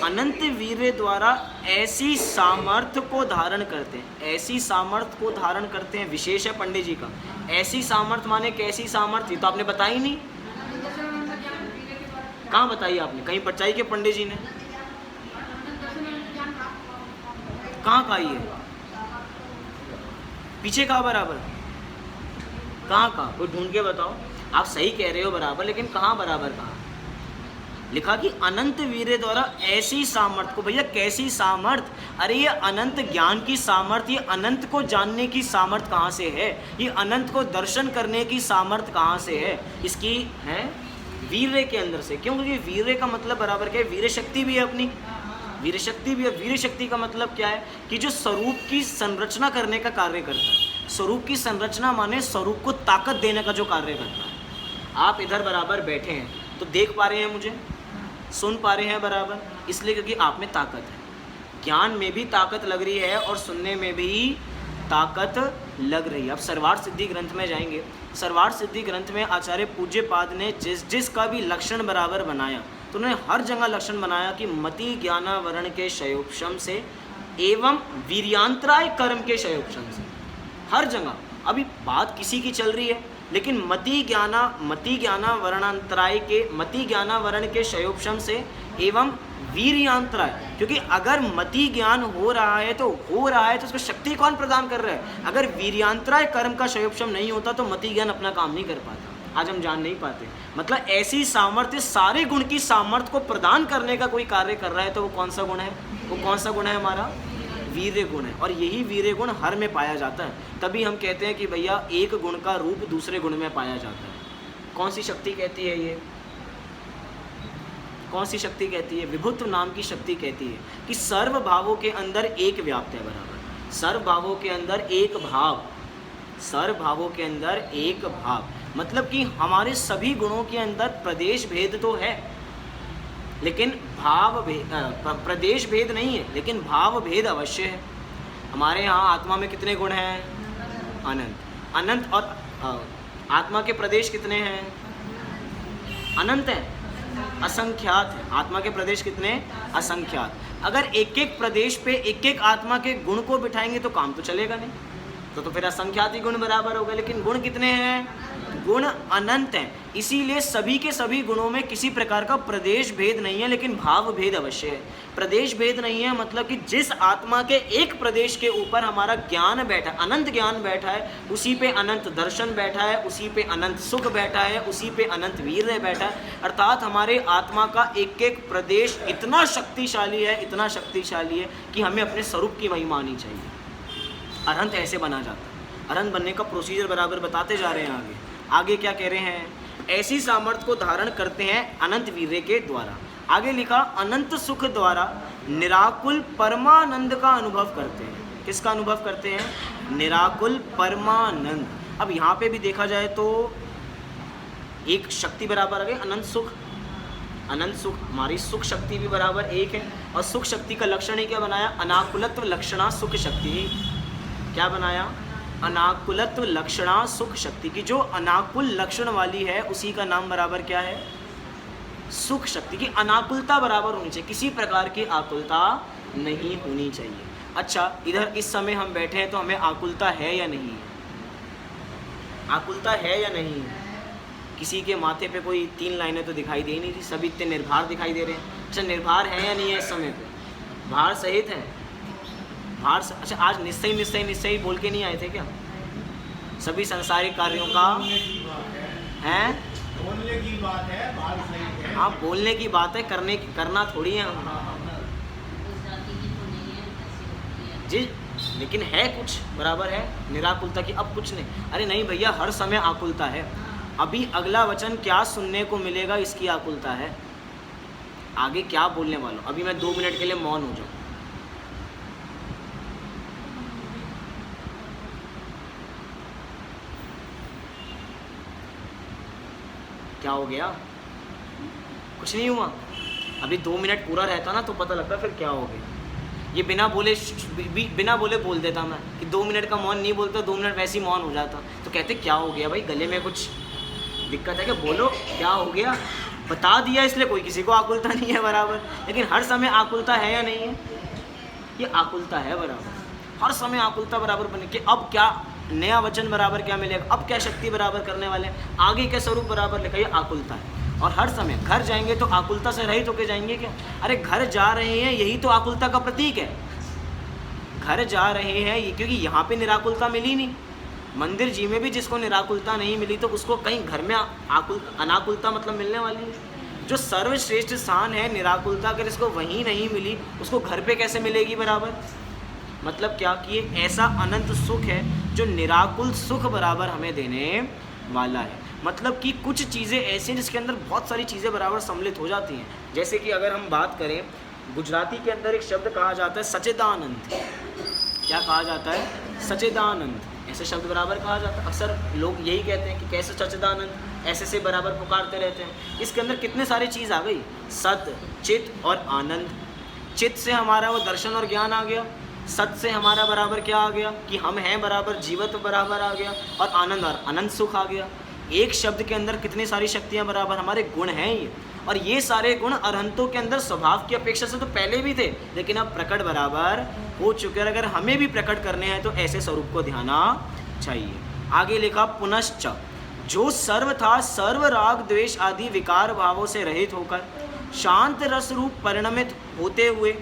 अनंत वीर्य द्वारा ऐसी सामर्थ्य को धारण करते हैं। ऐसी सामर्थ्य को धारण करते हैं विशेष है पंडित जी का। ऐसी सामर्थ्य माने कैसी सामर्थ्य, तो आपने बताई नहीं। कहाँ बताई आपने, कहीं बचाई के पंडित जी ने? कहाँ कहा ये पीछे कहा बराबर, कहाँ कहा, कोई ढूंढ के बताओ। आप सही कह रहे हो बराबर, लेकिन कहाँ बराबर कहा? लिखा कि अनंत वीर्य द्वारा ऐसी सामर्थ्य को। भैया कैसी सामर्थ्य? अरे ये अनंत ज्ञान की सामर्थ्य, ये अनंत को जानने की सामर्थ्य कहाँ से है? ये अनंत को दर्शन करने की सामर्थ्य कहाँ से है? इसकी है वीर्य के अंदर से। क्यों? क्योंकि वीर्य का मतलब बराबर क्या है? वीर्य शक्ति भी है अपनी, वीर्य शक्ति भी है। वीर्य शक्ति का मतलब क्या है कि जो स्वरूप की संरचना करने का कार्य करता है। स्वरूप की संरचना माने स्वरूप को ताकत देने का जो कार्य करता है। आप इधर बराबर बैठे हैं तो देख पा रहे हैं मुझे, सुन पा रहे हैं बराबर, इसलिए क्योंकि आप में ताकत है। ज्ञान में भी ताकत लग रही है और सुनने में भी ताकत लग रही है। अब सर्वार्थ सिद्धि ग्रंथ में जाएंगे। सर्वार्थ सिद्धि ग्रंथ में आचार्य पूज्य पाद ने जिस का भी लक्षण बराबर बनाया तो उन्होंने हर जगह लक्षण बनाया कि मति ज्ञानावरण के क्षयोपशम से एवं वीर्यांतराय कर्म के क्षयोपशम से। हर जगह अभी बात किसी की चल रही है, लेकिन मति ज्ञानावरण के क्षयोपशम से एवं वीर्यांतराय, क्योंकि अगर मति ज्ञान हो रहा है तो उसको शक्ति कौन प्रदान कर रहा है? अगर वीर्यांतराय कर्म का क्षयोपशम नहीं होता तो मति ज्ञान अपना काम नहीं कर पाता। आज हम जान नहीं पाते। मतलब ऐसी सामर्थ्य, सारे गुण की सामर्थ्य को प्रदान करने का कोई कार्य कर रहा है तो वो कौन सा गुण है? वो कौन सा गुण है? हमारा वीर्य गुण है। और यही वीर्य गुण हर में पाया जाता है। तभी हम कहते हैं कि भैया एक गुण का रूप दूसरे गुण में पाया जाता है। कौन सी शक्ति कहती है ये? कौन सी शक्ति कहती है? विभुत्व नाम की शक्ति कहती है कि सर्व भावों के अंदर एक व्याप्त है बराबर। सर्व भावों के अंदर एक भाव, सर्व भावों के अंदर एक भाव, मतलब कि हमारे सभी गुणों के अंदर प्रदेश भेद तो है लेकिन भाव भेद, प्रदेश भेद नहीं है, लेकिन भाव भेद अवश्य है। हमारे यहाँ आत्मा में कितने गुण हैं? अनंत। अनंत और आत्मा के प्रदेश कितने हैं? अनंत है, असंख्यात है। आत्मा के प्रदेश कितने? असंख्यात। अगर एक एक प्रदेश पे एक एक आत्मा के गुण को बिठाएंगे तो काम तो चलेगा नहीं, तो फिर असंख्यात ही गुण बराबर होगा। लेकिन गुण कितने हैं? गुण अनंत हैं। इसीलिए सभी के सभी गुणों में किसी प्रकार का प्रदेश भेद नहीं है, लेकिन भाव भेद अवश्य है। प्रदेश भेद नहीं है मतलब कि जिस आत्मा के एक प्रदेश के ऊपर हमारा ज्ञान बैठा, अनंत ज्ञान बैठा है, उसी पे अनंत दर्शन बैठा है, उसी पे अनंत सुख बैठा है, उसी पे अनंत वीर्य बैठा है। अर्थात हमारे आत्मा का एक एक प्रदेश इतना शक्तिशाली है, इतना शक्तिशाली है कि हमें अपने स्वरूप की महिमा आनी चाहिए। अरहंत ऐसे बना जाता है। अरहंत बनने का प्रोसीजर बराबर बताते जा रहे हैं। आगे क्या कह रहे हैं? ऐसी सामर्थ्य को धारण करते हैं अनंत वीर्य के द्वारा। आगे लिखा अनंत सुख द्वारा निराकुल परमानंद का अनुभव करते हैं। किसका अनुभव करते हैं? निराकुल परमानंद। अब यहाँ पे भी देखा जाए तो एक शक्ति बराबर आ गई अनंत सुख। अनंत सुख, हमारी सुख शक्ति भी बराबर एक है। और सुख शक्ति का लक्षण ही क्या बनाया? अनाकुलत्व लक्षणा सुख शक्ति। क्या बनाया? अनाकुलत्व लक्षणा सुख शक्ति की। जो अनाकुल लक्षण वाली है उसी का नाम बराबर क्या है? सुख शक्ति की। अनाकुलता बराबर होनी चाहिए, किसी प्रकार की आकुलता नहीं होनी चाहिए। अच्छा, इधर इस समय हम बैठे हैं तो हमें आकुलता है या नहीं है? आकुलता है या नहीं है? किसी के माथे पे कोई 3 लाइनें तो दिखाई दे नहीं रही, सभी इतने निर्भर दिखाई दे रहे हैं। अच्छा, निर्भर है या नहीं है इस समय पे? भार सहित है? अच्छा, आज निश्चय निश्चय निश्चय बोल के नहीं आए थे क्या? सभी संसारिक कार्यों का है, बोलने की बात है, बात सही है। हाँ बोलने की बात है, करना थोड़ी है जी। लेकिन है कुछ बराबर है निराकुलता की, अब कुछ नहीं। अरे नहीं भैया, हर समय आकुलता है। अभी अगला वचन क्या सुनने को मिलेगा इसकी आकुलता है, आगे क्या बोलने वाला हूँ। अभी मैं 2 मिनट के लिए मौन हो जाऊँ। क्या हो गया? कुछ नहीं हुआ। अभी 2 मिनट पूरा रहता ना तो पता लगता फिर क्या हो गया। ये बिना बोले बोल देता मैं कि 2 मिनट का मौन नहीं बोलता, 2 मिनट वैसे ही मौन हो जाता। तो कहते क्या हो गया भाई, गले में कुछ दिक्कत है क्या? बोलो क्या हो गया। बता दिया इसलिए कोई किसी को आकुलता नहीं है बराबर। लेकिन हर समय आकुलता है या नहीं है? ये आकुलता है बराबर, हर समय आकुलता बराबर बने कि अब क्या नया वचन बराबर क्या मिलेगा, अब क्या शक्ति बराबर करने वाले हैं, आगे क्या स्वरूप बराबर लिखा, ये आकुलता है। और हर समय घर जाएंगे तो आकुलता से रहित होके जाएंगे क्या? अरे घर जा रहे हैं यही तो आकुलता का प्रतीक है। घर जा रहे हैं ये, क्योंकि यहाँ पे निराकुलता मिली नहीं। मंदिर जी में भी जिसको निराकुलता नहीं मिली तो उसको कहीं घर में अनाकुलता मतलब मिलने वाली है। जो सर्वश्रेष्ठ स्थान है निराकुलता, अगर इसको वहीं नहीं मिली उसको घर पे कैसे मिलेगी बराबर? मतलब क्या कि ये ऐसा अनंत सुख है जो निराकुल सुख बराबर हमें देने वाला है। मतलब कि कुछ चीज़ें ऐसी हैं जिसके अंदर बहुत सारी चीज़ें बराबर सम्मिलित हो जाती हैं। जैसे कि अगर हम बात करें, गुजराती के अंदर एक शब्द कहा जाता है सच्चिदानंद। क्या कहा जाता है? सच्चिदानंद। ऐसे शब्द बराबर कहा जाता है। अक्सर लोग यही कहते हैं कि कैसे सच्चिदानंद, ऐसे से बराबर पुकारते रहते हैं। इसके अंदर कितने सारी चीज़ आ गई, सत, चित और आनंद। चित से हमारा वो दर्शन और ज्ञान आ गया, सत से हमारा बराबर क्या आ गया कि हम हैं बराबर, जीवत्व बराबर आ गया, और आनंद और अनंत सुख आ गया। एक शब्द के अंदर कितनी सारी शक्तियाँ बराबर, हमारे गुण हैं ये। और ये सारे गुण अरहंतों के अंदर स्वभाव की अपेक्षा से तो पहले भी थे, लेकिन अब प्रकट बराबर हो चुके हैं। अगर हमें भी प्रकट करने हैं तो ऐसे स्वरूप को ध्याना चाहिए। आगे लिखा पुनश्च, जो सर्व था सर्व राग द्वेष आदि विकार भावों से रहित होकर शांत रस रूप परिणमित होते हुए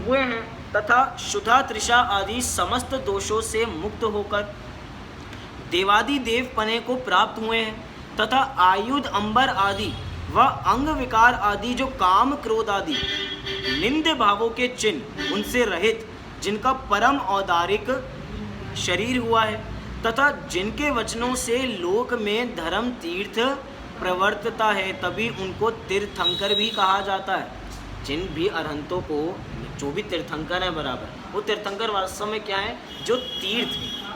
हैं तथा शुद्धा तृषा आदि समस्त दोषों से मुक्त होकर देवादि देव पने को प्राप्त हुए हैं तथा आयुध अंबर आदि व अंग विकार आदि जो काम क्रोध आदि निंद भावों के चिन्ह उनसे रहित, जिनका परम औदारिक शरीर हुआ है तथा जिनके वचनों से लोक में धर्म तीर्थ प्रवर्तता है, तभी उनको तीर्थंकर भी कहा जाता है। जिन भी अरहंतों को, जो भी तीर्थंकर है बराबर, वो तीर्थंकर वास्तव में क्या है? जो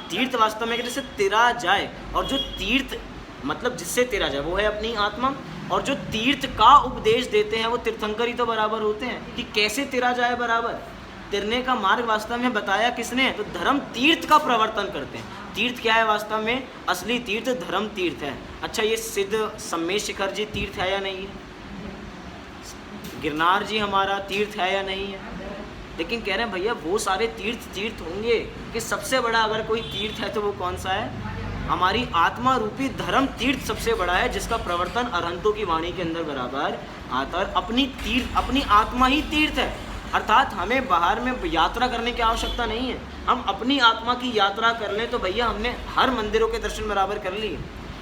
तीर्थ वास्तव में जैसे तिरा जाए, और जो तीर्थ मतलब जिससे तिरा जाए वो है अपनी आत्मा, और जो तीर्थ का उपदेश देते हैं वो तीर्थंकर ही तो बराबर होते हैं। कि कैसे तिरा जाए बराबर, तिरने का मार्ग वास्तव में बताया किसने? तो धर्म तीर्थ का प्रवर्तन करते हैं। तीर्थ क्या है वास्तव में? असली तीर्थ धर्म तीर्थ है। अच्छा, ये सिद्ध सम्मेश शिखर जी तीर्थ है या नहीं है? गिरनार जी हमारा तीर्थ है या नहीं है? लेकिन कह रहे हैं भैया वो सारे तीर्थ होंगे कि सबसे बड़ा अगर कोई तीर्थ है तो वो कौन सा है? हमारी आत्मा रूपी धर्म तीर्थ सबसे बड़ा है, जिसका प्रवर्तन अरहंतों की वाणी के अंदर बराबर आता है। अपनी आत्मा ही तीर्थ है, अर्थात हमें बाहर में यात्रा करने की आवश्यकता नहीं है। हम अपनी आत्मा की यात्रा कर लें तो भैया हमने हर मंदिरों के दर्शन बराबर कर लिए।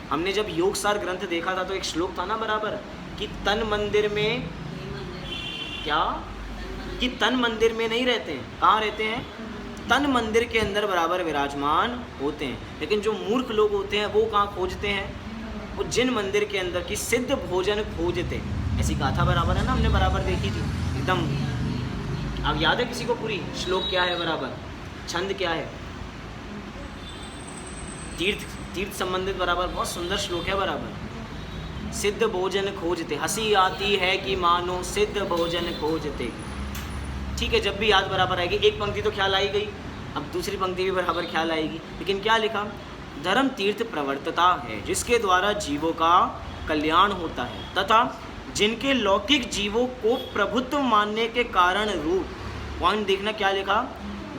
हमने जब योगसार ग्रंथ देखा था तो एक श्लोक था ना बराबर कि तन मंदिर में क्या, कि तन मंदिर में नहीं रहते हैं, कहाँ रहते हैं? तन मंदिर के अंदर बराबर विराजमान होते हैं। लेकिन जो मूर्ख लोग होते हैं वो कहाँ खोजते हैं? वो जिन मंदिर के अंदर की सिद्ध भोजन खोजते, ऐसी गाथा बराबर है ना, हमने बराबर देखी थी एकदम। अब याद है किसी को पूरी? श्लोक क्या है बराबर, छंद क्या है? तीर्थ संबंधित बराबर बहुत सुंदर श्लोक है बराबर। सिद्ध भोजन खोजते, हंसी आती है कि मानो सिद्ध भोजन खोजते। ठीक है, जब भी याद बराबर आएगी, एक पंक्ति तो ख्याल आई गई, अब दूसरी पंक्ति भी बराबर ख्याल आएगी। लेकिन क्या लिखा? धर्म तीर्थ प्रवर्तता है जिसके द्वारा जीवों का कल्याण होता है तथा जिनके लौकिक जीवों को प्रभुत्व मानने के कारण रूप पॉइंट देखना क्या लिखा,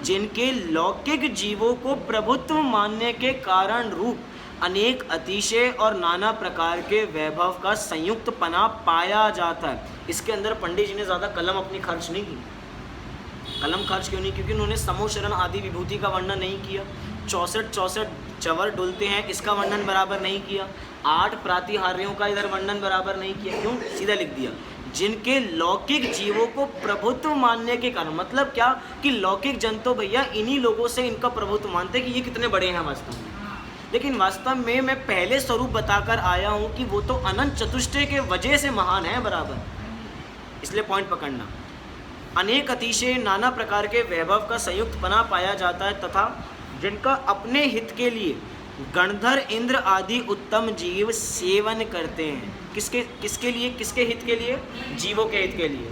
जिनके लौकिक जीवों को प्रभुत्व मानने के कारण रूप अनेक अतिशय और नाना प्रकार के वैभव का संयुक्त पना पाया जाता है। इसके अंदर पंडित जी ने ज़्यादा कलम अपनी खर्च नहीं की। कलम खर्च क्यों नहीं? क्योंकि उन्होंने समोशरण आदि विभूति का वर्णन नहीं किया। 64 चवर डुलते हैं इसका वर्णन बराबर नहीं किया। 8 प्रातिहार्यों का इधर वर्णन बराबर नहीं किया। क्यों? सीधा लिख दिया, जिनके लौकिक जीवों को प्रभुत्व मानने के कारण। मतलब क्या कि लौकिक जन तो भैया इन्हीं लोगों से इनका प्रभुत्व मानते हैं कि ये कितने बड़े हैं वास्तव में। लेकिन वास्तव में मैं पहले स्वरूप बताकर आया हूँ कि वो तो अनंत चतुष्टय के वजह से महान है बराबर। इसलिए पॉइंट पकड़ना, अनेक अतिशय नाना प्रकार के वैभव का संयुक्त पना पाया जाता है तथा जिनका अपने हित के लिए गणधर इंद्र आदि उत्तम जीव सेवन करते हैं। किसके लिए? किसके हित के लिए? जीवों के हित के लिए,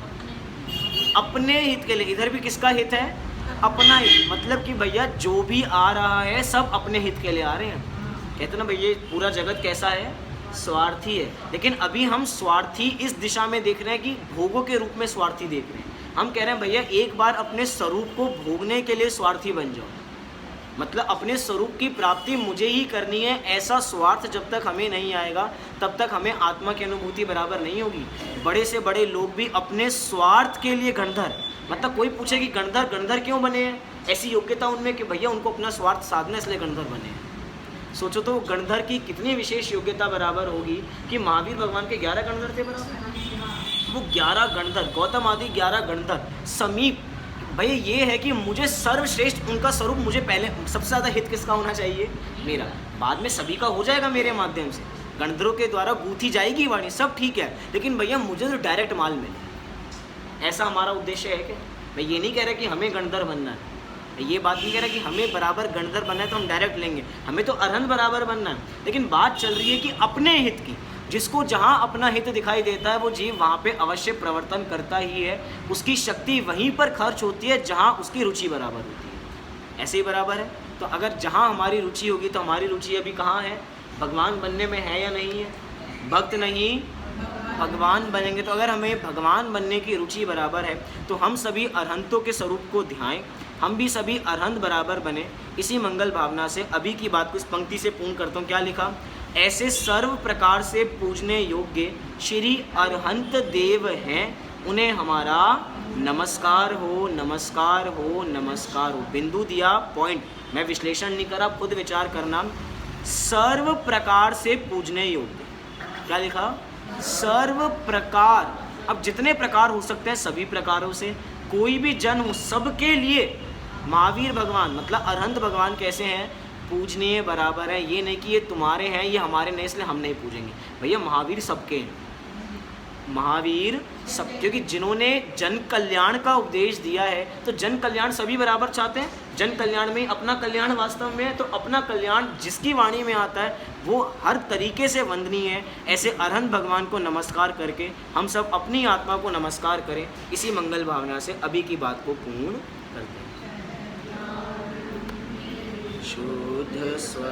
अपने हित के लिए। इधर भी किसका हित है? अपना हित। मतलब कि भैया जो भी आ रहा है सब अपने हित के लिए आ रहे हैं। कहते ना भैया पूरा जगत कैसा है? स्वार्थी है। लेकिन अभी हम स्वार्थी इस दिशा में देख रहे हैं कि भोगों के रूप में स्वार्थी देख रहे हैं। हम कह रहे हैं भैया एक बार अपने स्वरूप को भोगने के लिए स्वार्थी बन जाओ। मतलब अपने स्वरूप की प्राप्ति मुझे ही करनी है, ऐसा स्वार्थ जब तक हमें नहीं आएगा तब तक हमें आत्मा की अनुभूति बराबर नहीं होगी। बड़े से बड़े लोग भी अपने स्वार्थ के लिए गणधर, मतलब कोई पूछे कि गणधर क्यों बने हैं? ऐसी योग्यता उनमें कि भैया उनको अपना स्वार्थ साधना इसलिए गणधर बने हैं। सोचो तो गणधर की कितनी विशेष योग्यता बराबर होगी कि महावीर भगवान के 11 गणधर थे बराबर। वो 11 गणधर, गौतम आदि 11 गणधर समीप। भैया ये है कि मुझे सर्वश्रेष्ठ उनका स्वरूप, मुझे पहले सबसे ज़्यादा हित किसका होना चाहिए? मेरा। बाद में सभी का हो जाएगा मेरे माध्यम से, गणधरों के द्वारा गूंथी जाएगी वाणी, सब ठीक है। लेकिन भैया मुझे तो डायरेक्ट माल मिले, ऐसा हमारा उद्देश्य है क्या? मैं ये नहीं कह रहा कि हमें गणधर बनना है, ये बात नहीं कह रहा कि हमें बराबर गणधर बनना है तो हम डायरेक्ट लेंगे, हमें तो अरहंत बराबर बनना है। लेकिन बात चल रही है कि अपने हित की, जिसको जहाँ अपना हित दिखाई देता है वो जीव वहाँ पे अवश्य प्रवर्तन करता ही है। उसकी शक्ति वहीं पर खर्च होती है जहाँ उसकी रुचि बराबर होती है। ऐसे ही बराबर है। तो अगर जहाँ हमारी रुचि होगी तो हमारी रुचि अभी कहाँ है? भगवान बनने में है या नहीं है? भक्त नहीं भगवान बनेंगे। तो अगर हमें भगवान बनने की रुचि बराबर है तो हम सभी अरहंतों के स्वरूप को ध्याएं, हम भी सभी अरहंत बराबर बने। इसी मंगल भावना से अभी की बात को इस पंक्ति से पूर्ण करता हूँ। क्या लिखा? ऐसे सर्व प्रकार से पूजने योग्य श्री अरहंत देव हैं, उन्हें हमारा नमस्कार हो, नमस्कार हो, नमस्कार हो। बिंदु दिया, पॉइंट। मैं विश्लेषण नहीं करा, खुद विचार करना। सर्व प्रकार से पूजने योग्य, क्या लिखा? सर्व प्रकार। अब जितने प्रकार हो सकते हैं सभी प्रकारों से, कोई भी जन हो, सबके लिए महावीर भगवान मतलब अरहंत भगवान कैसे हैं? पूजनीय बराबर है। ये नहीं कि ये तुम्हारे हैं ये हमारे नहीं इसलिए हम नहीं पूजेंगे। भैया महावीर सबके हैं, महावीर सब, क्योंकि जिन्होंने जन कल्याण का उपदेश दिया है तो जन कल्याण सभी बराबर चाहते हैं। जन कल्याण में अपना कल्याण वास्तव में है, तो अपना कल्याण जिसकी वाणी में आता है वो हर तरीके से वंदनीय है। ऐसे अरहंत भगवान को नमस्कार करके हम सब अपनी आत्मा को नमस्कार करें। इसी मंगल भावना से अभी की बात को पूर्ण करते हैं। शुद्ध स्व